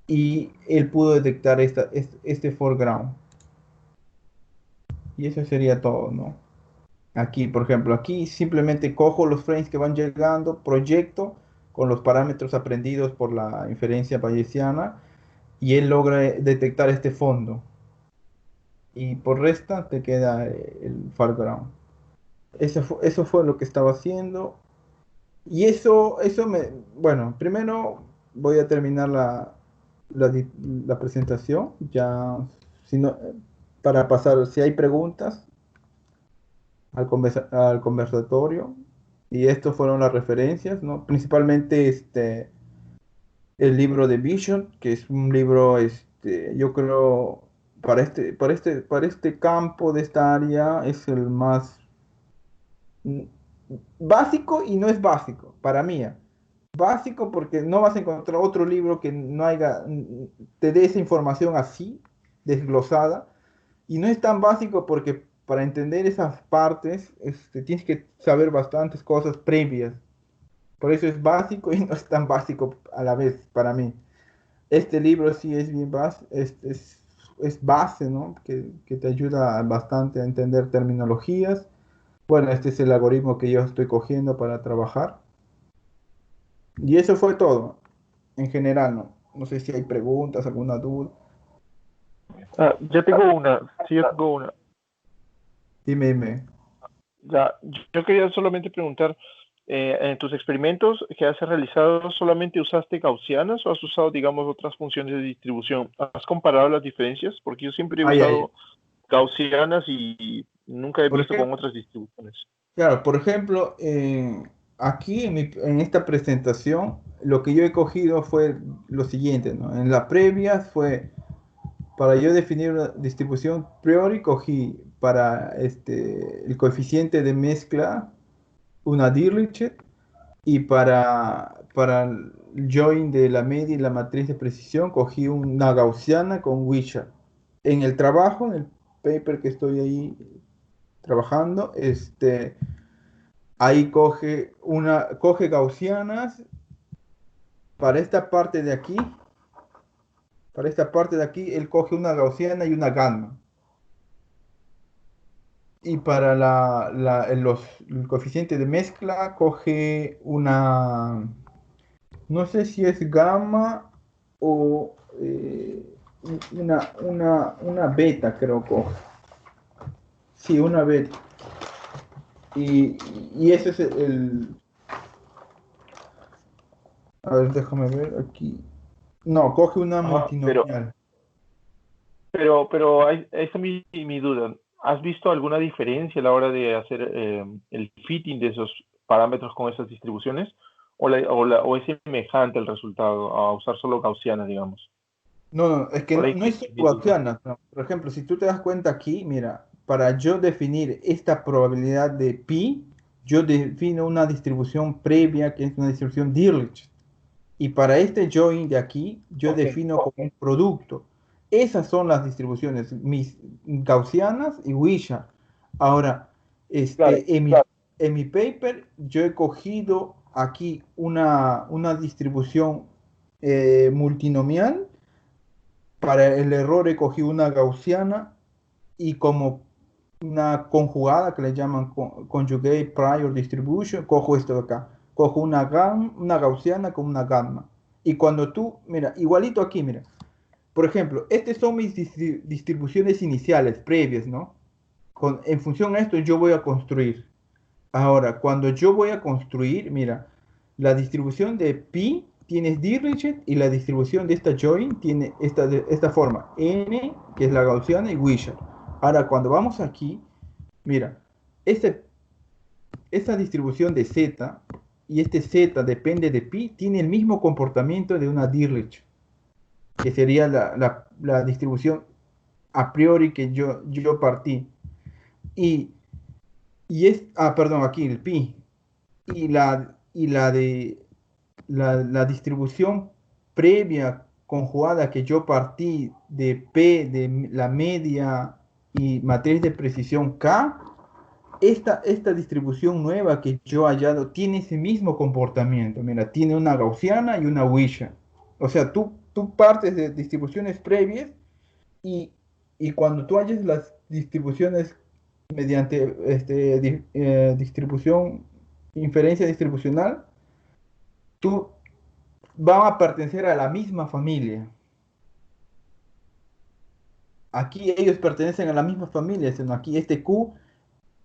y él pudo detectar este foreground. Y eso sería todo, ¿no? Aquí, por ejemplo, aquí simplemente cojo los frames que van llegando, proyecto con los parámetros aprendidos por la inferencia bayesiana y él logra detectar este fondo. Y por resta te queda el foreground. Eso fue lo que estaba haciendo. Y bueno, primero voy a terminar la presentación, ya, si no, para pasar, si hay preguntas al conversatorio. Y estos fueron las referencias, ¿no? Principalmente el libro de Vision, que es un libro, yo creo, para este campo de esta área es el más mm, básico y no es básico, para mí. Básico porque no vas a encontrar otro libro que no te dé esa información así, desglosada. Y no es tan básico porque para entender esas partes tienes que saber bastantes cosas previas. Por eso es básico y no es tan básico a la vez para mí. Este libro sí es bien es base, ¿no? Que te ayuda bastante a entender terminologías. Bueno, este es el algoritmo que yo estoy cogiendo para trabajar. Y eso fue todo, en general, ¿no? No sé si hay preguntas, alguna duda. Yo tengo una, sí, yo tengo una. Dime. Ya, yo quería solamente preguntar, en tus experimentos que has realizado, ¿solamente usaste gaussianas o has usado, digamos, otras funciones de distribución? ¿Has comparado las diferencias? Porque yo siempre he Ay, ay. usado gaussianas y nunca he Por visto con ejemplo, otras distribuciones. Claro, por ejemplo, aquí en esta presentación, lo que yo he cogido fue lo siguiente, ¿no? En la previa fue, para yo definir una distribución priori, cogí para el coeficiente de mezcla una Dirichlet y para el join de la media y la matriz de precisión cogí una gaussiana con Wishart. En el trabajo, en el paper que estoy ahí trabajando, ahí coge gaussianas para esta parte de aquí, para esta parte de aquí, él coge una gaussiana y una gamma. Y para el coeficiente de mezcla coge no sé si es gamma o una beta, creo que. Sí, una beta. Y, y ese es a ver, déjame ver aquí. No, coge una Ajá, pero, multinomial. pero esa es mi duda. ¿Has visto alguna diferencia a la hora de hacer el fitting de esos parámetros con esas distribuciones? ¿O es semejante el resultado a usar solo gaussianas, digamos? No, no, es que Por no, ahí no es mi duda. gaussiana, no. Por ejemplo, si tú te das cuenta aquí, mira, para yo definir esta probabilidad de pi, yo defino una distribución previa que es una distribución Dirichlet. Y para este join de aquí, yo Ok, defino como un producto. Esas son las distribuciones, mis gaussianas y Wishart. Ahora, claro. en mi paper, yo he cogido aquí una distribución multinomial. Para el error he cogido una gaussiana y como una conjugada que le llaman conjugate prior distribution, cojo esto de acá. Cojo una gaussiana con una gamma. Y cuando tú, mira, igualito aquí, mira. Por ejemplo, estas son mis distribuciones iniciales, previas, ¿no? En función a esto yo voy a construir. Ahora, cuando yo voy a construir, mira, la distribución de pi tiene Dirichlet y la distribución de esta join tiene esta forma, n, que es la gaussiana, y Wishart. Ahora, cuando vamos aquí, mira, este, esta distribución de z y este z depende de pi, tiene el mismo comportamiento de una Dirichlet, que sería la distribución a priori que yo partí. Y, perdón, aquí el pi. Y la distribución previa conjugada que yo partí de P de la media y matriz de precisión K, esta distribución nueva que yo he hallado tiene ese mismo comportamiento. Mira, tiene una gaussiana y una Wishart. O sea, tú partes de distribuciones previas y, y cuando tú halles las distribuciones mediante distribución, inferencia distribucional, tú van a pertenecer a la misma familia. Aquí ellos pertenecen a la misma familia, sino aquí este Q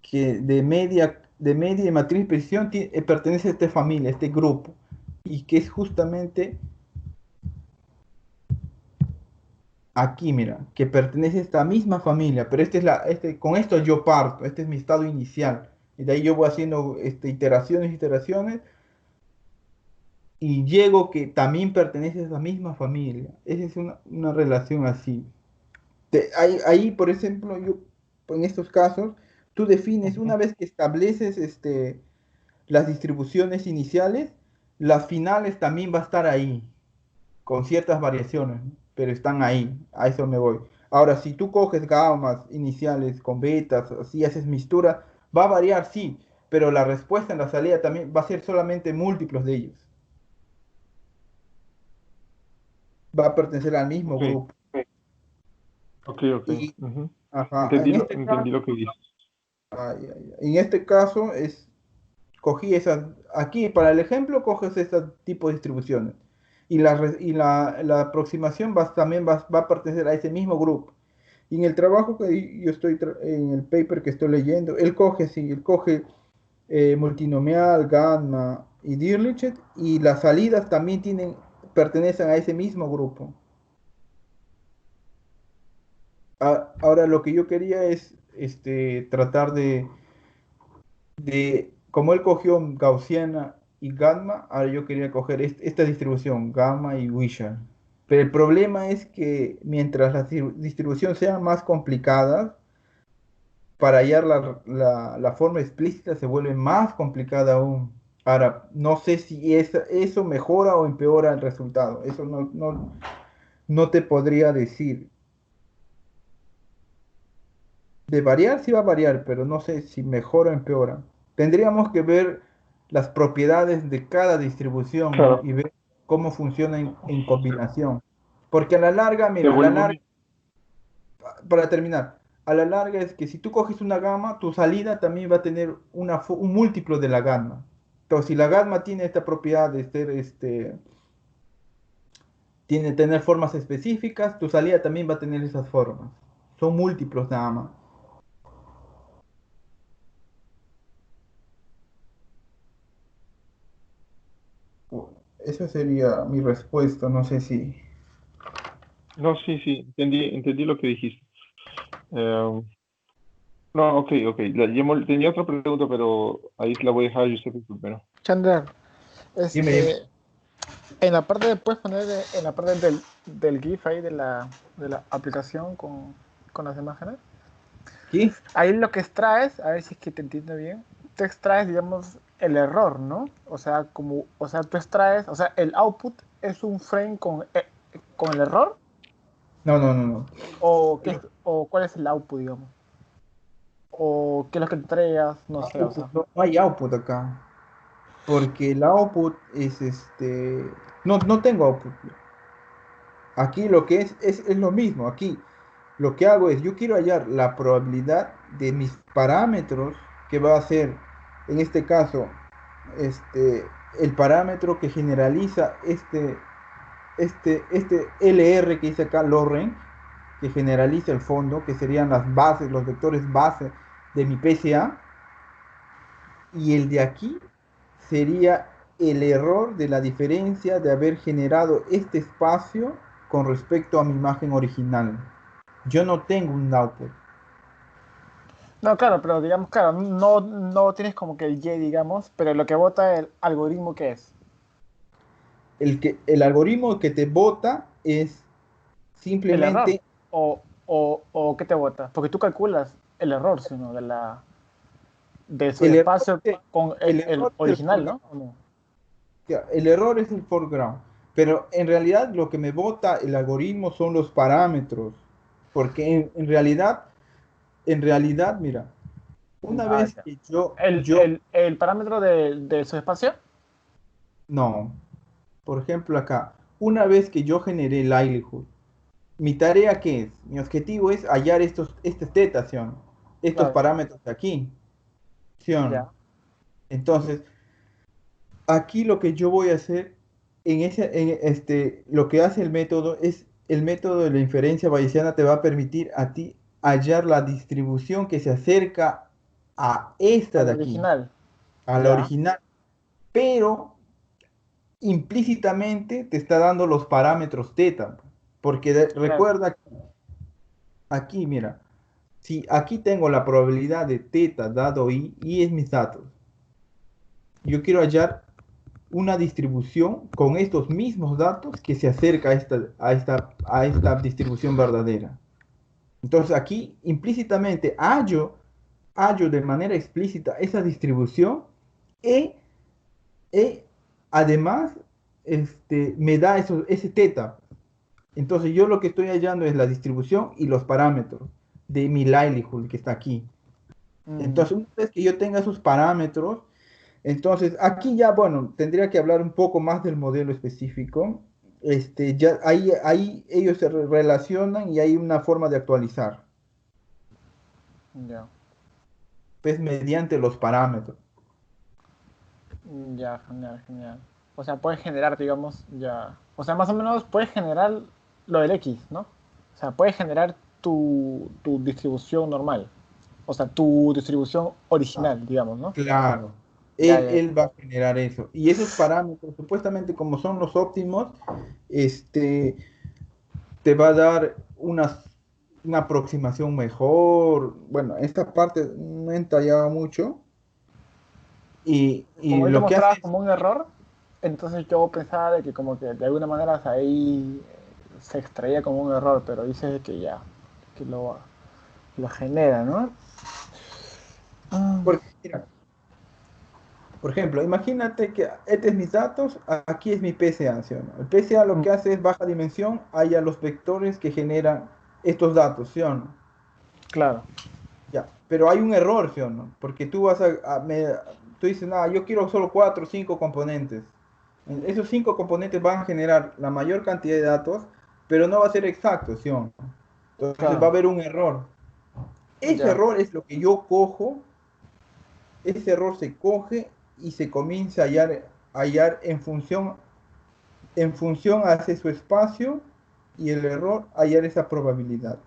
que de media y matriz de precisión pertenece a esta familia, a este grupo, y que es justamente aquí, mira, que pertenece a esta misma familia, pero con esto yo parto, este es mi estado inicial, y de ahí yo voy haciendo iteraciones, iteraciones, y llego que también pertenece a esa misma familia. Esa es una relación así. Ahí, por ejemplo, en estos casos, tú defines, una Ujú. vez que estableces las distribuciones iniciales, las finales también va a estar ahí, con ciertas variaciones, ¿no? Pero están ahí, a eso me voy. Ahora, si tú coges gamas iniciales con betas, así haces mistura, va a variar, sí, pero la respuesta en la salida también va a ser solamente múltiplos de ellos. Va a pertenecer al mismo Ok, grupo. ok. Y, Ujú. ajá, en este Entendí caso, lo que dices. ay, ay, ay, en este caso cogí esas, aquí para el ejemplo coges este tipo de distribuciones. Y la aproximación también va a pertenecer a ese mismo grupo. Y en el trabajo que yo en el paper que estoy leyendo, él coge multinomial, gamma y Dirichlet, y las salidas también pertenecen a ese mismo grupo. Ahora lo que yo quería es tratar como él cogió Gaussiana y Gamma, ahora yo quería coger esta distribución, Gamma y Wishart. Pero el problema es que mientras las distribuciones sean más complicadas, para hallar la forma explícita se vuelve más complicada aún. Ahora, no sé si eso mejora o empeora el resultado. Eso no te podría decir. De variar sí va a variar, pero no sé si mejora o empeora. Tendríamos que ver las propiedades de cada distribución, ¿no? Claro, Y ver cómo funciona en combinación. Porque a la larga, se mira, a la vuelve larga, para terminar, a la larga es que si tú coges una gama, tu salida también va a tener un múltiplo de la gamma. Entonces, si la gamma tiene esta propiedad de ser, tiene tener formas específicas, tu salida también va a tener esas formas. Son múltiplos nada más. Esa sería mi respuesta, no sé si... No, sí, sí, entendí lo que dijiste. Eh, no, ok. Tenía otra pregunta, pero ahí la voy a dejar a Giuseppe primero. Chandler, Dime, dime. en la parte de, puedes poner en la parte del GIF ahí de la aplicación con las imágenes. ¿Aquí? Ahí lo que extraes, a ver si es que te entiendo bien, tú extraes, digamos, el error, ¿no? O sea, tú extraes, o sea, el output es un frame con el error, No, no, no, no. o cuál es el output, digamos, o qué es lo que entregas, no sé, o sea. No hay output acá. Porque el output es No, no tengo output. Aquí lo que es lo mismo. Aquí lo que hago es, yo quiero hallar la probabilidad de mis parámetros, que va a ser, en este caso, el parámetro que generaliza este LR que dice acá, Lorentz, que generaliza el fondo, que serían las bases, los vectores base de mi PCA, y el de aquí sería el error de la diferencia de haber generado este espacio con respecto a mi imagen original. Yo no tengo un output. No, claro, pero digamos, claro, no tienes como que el Y, digamos, pero lo que vota el algoritmo que es. El algoritmo que te bota es El error. simplemente O qué te vota. Porque tú calculas el error, sino del el error, subespacio con el el error es el original, foreground. ¿no? ¿O no? Ya, el error es el foreground. Pero en realidad lo que me bota el algoritmo son los parámetros. Porque en realidad, mira, una Ah, vez ya. que yo, El parámetro del subespacio. no, por ejemplo acá, una vez que yo generé el livelihood, mi tarea ¿qué es? Mi objetivo es hallar estas tetas, ¿sí o no? Estos Claro. parámetros de aquí, ¿sí o no? Ya. Entonces, aquí lo que yo voy a hacer, lo que hace el método es, el método de la inferencia bayesiana te va a permitir a ti hallar la distribución que se acerca a esta Al de aquí, original. a la Ya. original, pero implícitamente te está dando los parámetros teta, porque Claro. recuerda que aquí, mira, si aquí tengo la probabilidad de teta dado i es mis datos, yo quiero hallar una distribución con estos mismos datos que se acerca a esta distribución verdadera. Entonces aquí implícitamente hallo de manera explícita esa distribución y, y además me da ese teta. Entonces yo lo que estoy hallando es la distribución y los parámetros de mi livelihood que está aquí. Mm, Entonces una vez que yo tenga esos parámetros, entonces aquí ya, bueno, tendría que hablar un poco más del modelo específico. Ya ahí ellos se relacionan y hay una forma de actualizar, ya. pues mediante los parámetros. Ya, genial, genial. O sea, puedes generar, digamos, ya. O sea, más o menos puedes generar lo del X, ¿no? O sea, puedes generar tu distribución normal. O sea, tu distribución Ah, original, digamos, ¿no? claro, Ya, él, ya. él va a generar eso. Y esos parámetros, supuestamente como son los óptimos, este, te va a dar una aproximación mejor. Bueno, esta parte no he entallado mucho, y Como ahí lo lo que mostrabas hace es, como un error, entonces yo pensaba de que como que de alguna manera ahí se extraía como un error, pero dice que ya, que lo genera, ¿no? porque, mira, por ejemplo, imagínate que este es mis datos, aquí es mi PSA, ¿sí o no? El PSA lo que hace es baja dimensión, haya los vectores que generan estos datos, ¿sí o no? Claro, Ya, pero hay un error, ¿sí o no? Porque tú tú dices, nada, yo quiero solo 4 o 5 componentes. Esos 5 componentes van a generar la mayor cantidad de datos, pero no va a ser exacto, ¿sí o no? Entonces va a claro, haber un error. Ese ya, error es lo que yo cojo, ese error se coge y se comienza a hallar en función hacia su espacio y el error hallar esa probabilidad.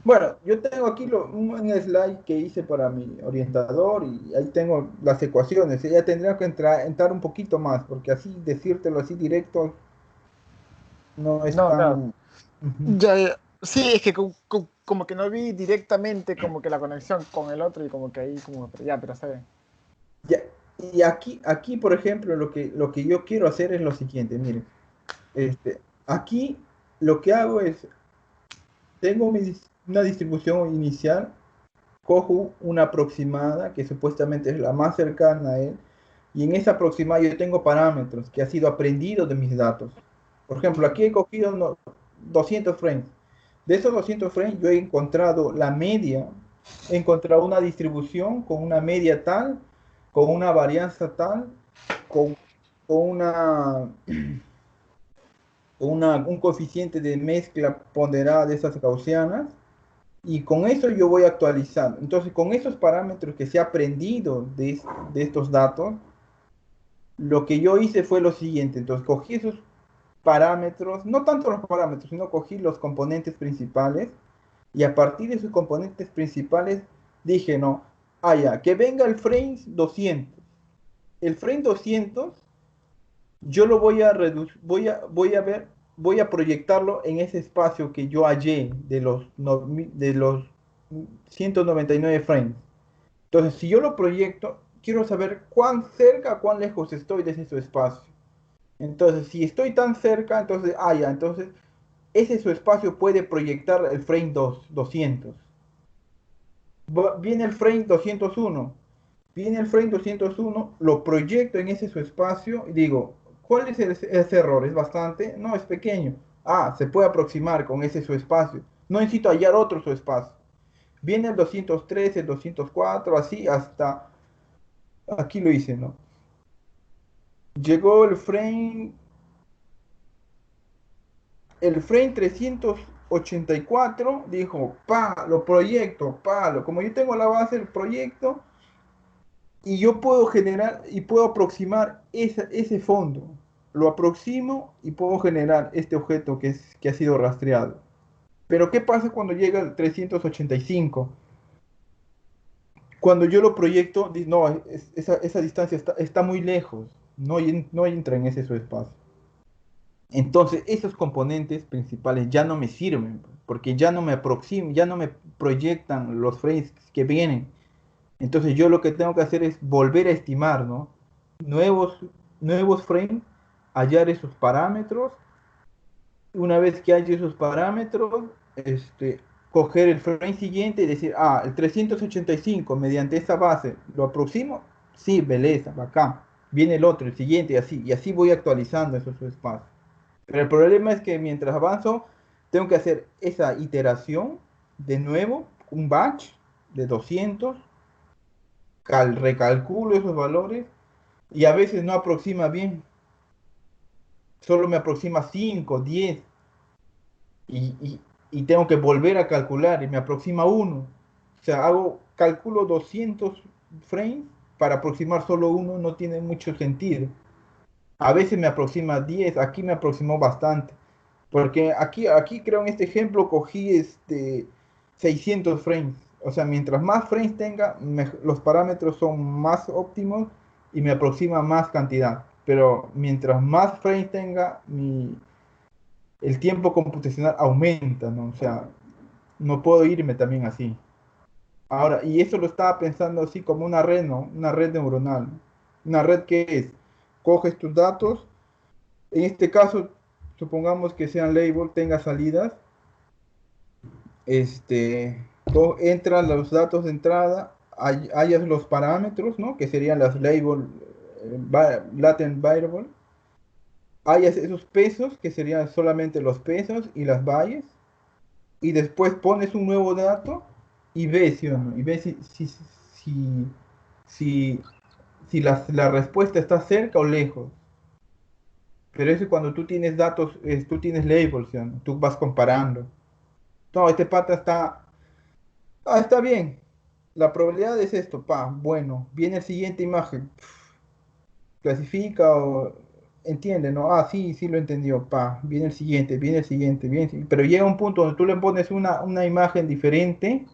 Bueno, yo tengo aquí un slide que hice para mi orientador y ahí tengo las ecuaciones. Ya tendría que entrar un poquito más, porque así decírtelo así directo no es no, claro. tan... Ujú. Ya, ya. Sí, es que como que no vi directamente como que la conexión con el otro y como que ahí como, ya, pero está bien. Ya, y aquí, por ejemplo, lo que yo quiero hacer es lo siguiente, miren, aquí lo que hago es, tengo una distribución inicial, cojo una aproximada, que supuestamente es la más cercana a él, y en esa aproximada yo tengo parámetros que ha sido aprendido de mis datos. Por ejemplo, aquí he cogido 200 frames. De esos 200 frames yo he encontrado la media, he encontrado una distribución con una media tal, con una varianza tal, con, con un coeficiente de mezcla ponderada de esas gaussianas, y con eso yo voy actualizando. Entonces, con esos parámetros que se ha aprendido de estos datos, lo que yo hice fue lo siguiente. Entonces, cogí esos parámetros, no tanto los parámetros, sino cogí los componentes principales y a partir de sus componentes principales dije, no, ya, que venga el frame 200. El frame 200 yo lo voy a reducir, voy a proyectarlo en ese espacio que yo hallé de los 199 frames. Entonces, si yo lo proyecto, quiero saber cuán cerca, cuán lejos estoy de ese su espacio. Entonces, si estoy tan cerca, entonces, ya, entonces ese su espacio puede proyectar el frame 200. Viene el frame 201. Viene el frame 201, lo proyecto en ese su espacio y digo, ¿cuál es ese error? ¿Es bastante? No, es pequeño. Se puede aproximar con ese su espacio. No necesito hallar otro su espacio. Viene el 203, el 204, así hasta aquí lo hice, ¿no? Llegó el frame 384, dijo, lo proyecto, como yo tengo la base del proyecto, y yo puedo generar y puedo aproximar ese fondo. Lo aproximo y puedo generar este objeto que ha sido rastreado. Pero ¿qué pasa cuando llega el 385? Cuando yo lo proyecto, no, esa distancia está muy lejos, no entra en ese su espacio. Entonces, esos componentes principales ya no me sirven, porque ya no me aproximan, ya no me proyectan los frames que vienen. Entonces, yo lo que tengo que hacer es volver a estimar, ¿no? Nuevos, nuevos frames, hallar esos parámetros. Una vez que haya esos parámetros, coger el frame siguiente y decir, el 385 mediante esa base, ¿lo aproximo? Sí, belleza, bacán. Viene el otro, el siguiente, y así voy actualizando esos espacios. Pero el problema es que mientras avanzo, tengo que hacer esa iteración de nuevo, un batch de 200, recalculo esos valores y a veces no aproxima bien, solo me aproxima 5, 10 y, y- y tengo que volver a calcular y me aproxima uno. O sea, calculo 200 frames para aproximar solo uno, no tiene mucho sentido. A veces me aproxima 10, aquí me aproximó bastante. Porque aquí creo en este ejemplo cogí 600 frames. O sea, mientras más frames tenga, los parámetros son más óptimos y me aproxima más cantidad. Pero mientras más frames tenga, el tiempo computacional aumenta, ¿no? O sea, no puedo irme también así. Ahora, y eso lo estaba pensando así como una red, ¿no? Una red neuronal. Una red que es, coges tus datos, en este caso, supongamos que sean label, tenga salidas, entran los datos de entrada, hayas los parámetros, ¿no? Que serían las label, latent variable, hayas esos pesos, que serían solamente los pesos y las valles, y después pones un nuevo dato y ves, ¿sí o no? Y ves si, si, si la respuesta está cerca o lejos. Pero eso es cuando tú tienes datos, tú tienes labels, ¿sí o no? Tú vas comparando. No, este pata está bien. La probabilidad es esto, bueno, viene el siguiente imagen, clasifica o entiende, ¿no? Sí, sí lo entendió, viene el siguiente, pero llega un punto donde tú le pones una imagen diferente,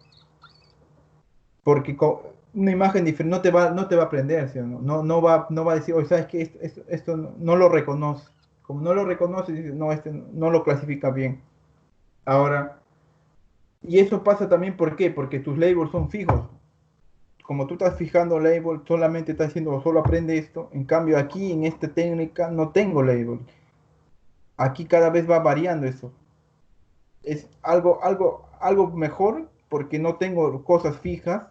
porque una imagen diferente no te va a aprender, ¿sí o no? No va a decir, oye, ¿sabes qué? Esto no lo reconoce. Como no lo reconoce, dice, no, no lo clasifica bien. Ahora, y eso pasa también, ¿por qué? Porque tus labels son fijos. Como tú estás fijando label, solamente estás diciendo, solo aprende esto. En cambio, aquí en esta técnica no tengo label. Aquí cada vez va variando eso. Es algo mejor porque no tengo cosas fijas,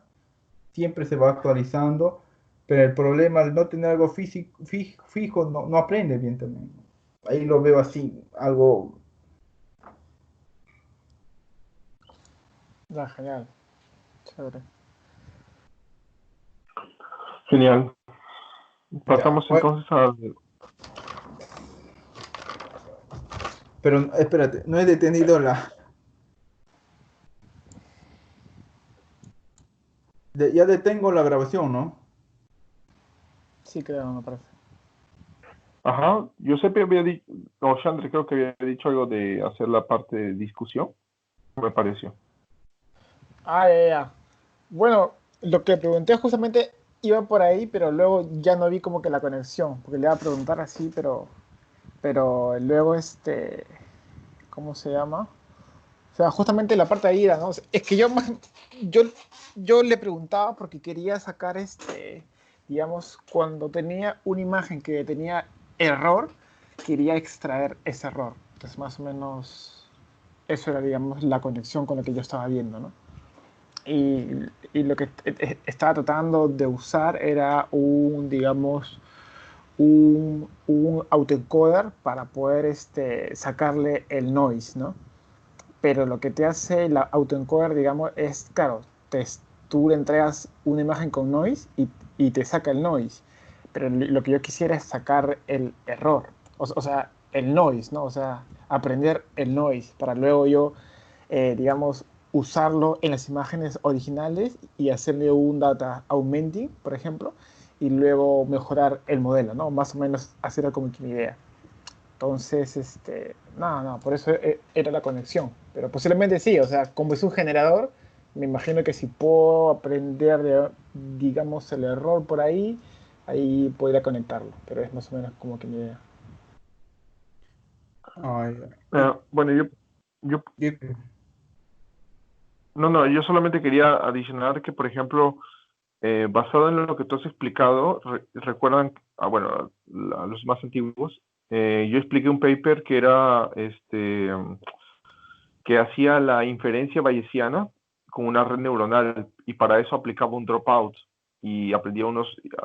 siempre se va actualizando, pero el problema de no tener algo fijo no aprende bien también. Ahí lo veo así, algo. Ya, genial. Chévere. Genial. Ya. Pasamos entonces a... Pero espérate, no he detenido ya detengo la grabación, ¿no? Sí, creo, me parece. Ajá, Giuseppe había dicho, o Chandra creo que había dicho algo de hacer la parte de discusión, me pareció. Ya. Bueno, lo que pregunté justamente iba por ahí, pero luego ya no vi como que la conexión, porque le iba a preguntar así, pero luego ¿cómo se llama? O sea, justamente la parte de ida, ¿no? O sea, es que yo, yo le preguntaba porque quería sacar digamos, cuando tenía una imagen que tenía error, quería extraer ese error. Entonces, más o menos, eso era, digamos, la conexión con lo que yo estaba viendo, ¿no? Y lo que estaba tratando de usar era digamos, un autoencoder para poder sacarle el noise, ¿no? Pero lo que te hace el autoencoder, digamos, es, claro, tú le entregas una imagen con noise y te saca el noise. Pero lo que yo quisiera es sacar el error, o sea, el noise, ¿no? O sea, aprender el noise para luego yo, digamos, usarlo en las imágenes originales y hacerle un data augmenting, por ejemplo, y luego mejorar el modelo, ¿no? Más o menos hacer como que mi idea. Entonces, no, por eso era la conexión. Pero posiblemente sí, o sea, como es un generador, me imagino que si puedo aprender, digamos, el error por ahí podría conectarlo. Pero es más o menos como que mi idea. Ay, Bueno, yo, y- yo solamente quería adicionar que, por ejemplo, basado en lo que tú has explicado, recuerdan, bueno, los más antiguos, yo expliqué un paper que era, que hacía la inferencia bayesiana con una red neuronal y para eso aplicaba un dropout y aprendía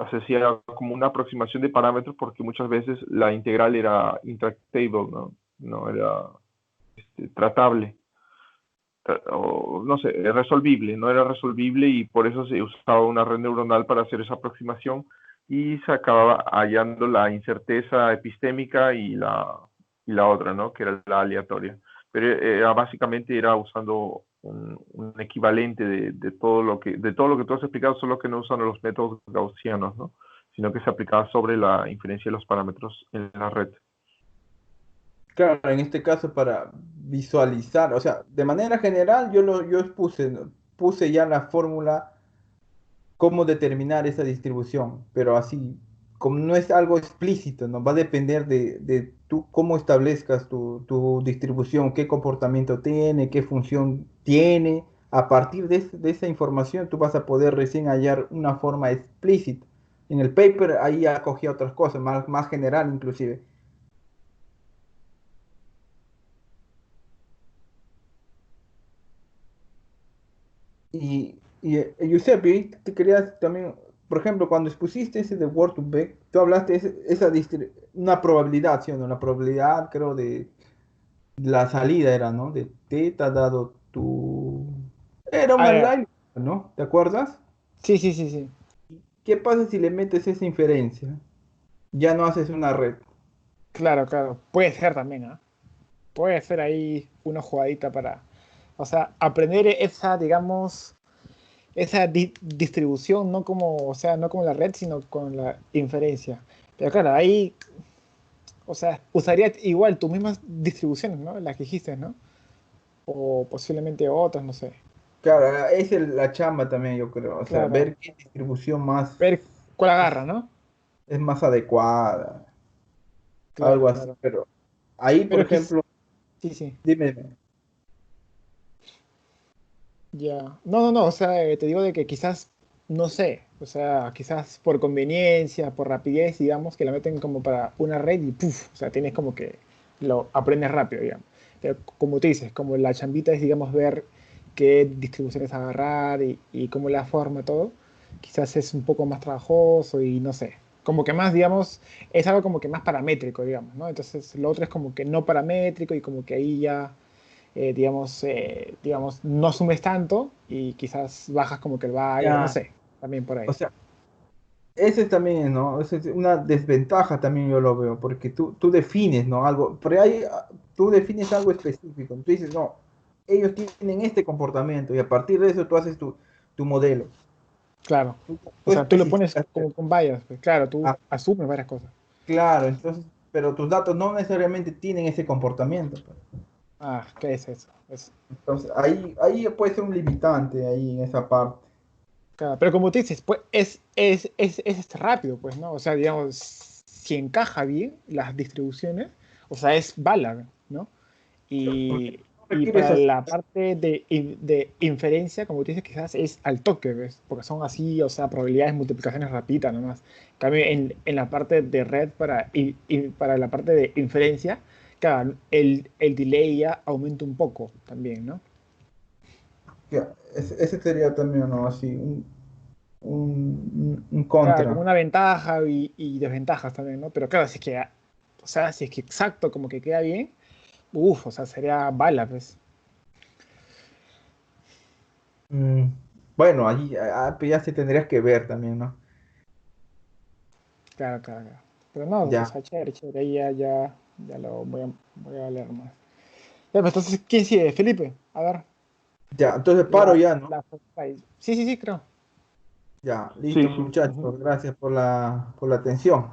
se hacía como una aproximación de parámetros porque muchas veces la integral era intractable, no era tratable o no sé, resolvible, no era resolvible y por eso se usaba una red neuronal para hacer esa aproximación y se acababa hallando la incerteza epistémica y la otra, ¿no? Que era la aleatoria. Pero básicamente era usando un equivalente de todo lo que tú has explicado, solo que no usan los métodos gaussianos, ¿no? Sino que se aplicaba sobre la inferencia de los parámetros en la red. Claro, en este caso para visualizar, o sea, de manera general yo expuse, ¿no? Puse ya la fórmula cómo determinar esa distribución, pero así, como no es algo explícito, ¿no? Va a depender de tú cómo establezcas tu distribución, qué comportamiento tiene, qué función tiene. A partir de esa información tú vas a poder recién hallar una forma explícita. En el paper ahí ya cogía otras cosas, más general inclusive. Giuseppe, te querías también, por ejemplo, cuando expusiste ese de Word to Vec, tú hablaste una probabilidad, ¿sí o no? La probabilidad, creo, de la salida era, ¿no? De teta dado tu... Era Ah, una ya. line, ¿no? ¿Te acuerdas? Sí, sí, sí, sí. ¿Qué pasa si le metes esa inferencia? Ya no haces una red. Claro, claro. Puede ser también, ¿ah? Puede ser ahí una jugadita para, o sea, aprender esa, digamos, esa distribución, no como, o sea, no como la red, sino con la inferencia. Pero claro, ahí, o sea, usaría igual tus mismas distribuciones, ¿no? Las que dijiste, ¿no? O posiblemente otras, no sé. Claro, esa es la chamba también, yo creo. O sea, Claro. ver qué distribución más Ver cuál es, agarra, ¿no? es más adecuada, Claro, algo así. claro. Pero ahí, por Pero quizás, ejemplo, sí, sí. dime. Ya. No, no, no, o sea, te digo de que quizás, no sé, o sea, quizás por conveniencia, por rapidez, digamos, que la meten como para una red y puf, o sea, tienes como que lo aprendes rápido, digamos. Pero como tú dices, como la chambita es, digamos, ver qué distribuciones agarrar y cómo la forma todo, quizás es un poco más trabajoso y no sé, como que más, digamos, es algo como que más paramétrico, digamos, ¿no? Entonces, lo otro es como que no paramétrico y como que ahí ya digamos, no asumes tanto y quizás bajas como que el bias, no Ya, sé, también por o ahí. sea, ese también, ¿no? Esa es una desventaja también yo lo veo, porque tú defines, ¿no? Algo, pero ahí tú defines algo específico. Tú dices, no, ellos tienen este comportamiento y a partir de eso tú haces tu modelo. Claro. Tú, O tú sea, tú lo pones especificas. como con bias, pues claro, tú Ah, asumes varias cosas. claro, entonces, pero tus datos no necesariamente tienen ese comportamiento, pues. Ah, ¿qué es eso? Entonces, ahí puede ser un limitante ahí en esa parte. Claro, pero como tú dices, pues es rápido, pues, ¿no? O sea, digamos, si encaja bien las distribuciones, o sea, es bala, ¿no? Porque no Y requieres para hacer. la parte de inferencia, como tú dices, quizás es al toque, ¿ves? Porque son así, o sea, probabilidades, multiplicaciones rapiditas nomás. En cambio, en la parte de red, para la parte de inferencia, claro, el delay ya aumenta un poco también, ¿no? Ya, ese sería también, ¿no? Así, un Claro, como contra. una ventaja y desventajas también, ¿no? Pero claro, si es que, o sea, si es que exacto, como que queda bien, uff, o sea, sería bala, pues. Mm, bueno, allí pues ya se tendrías que ver también, ¿no? Claro, claro, claro. Pero no, o Ya, sea, chévere, chévere. Ahí ya lo voy a leer más. Ya, pues entonces, ¿quién sigue? Felipe. A ver, ya, entonces paro la, ya, ¿no? la Sí, sí, sí, creo. Ya, Sí, listo, sí. muchachos, Ujú. gracias por la atención.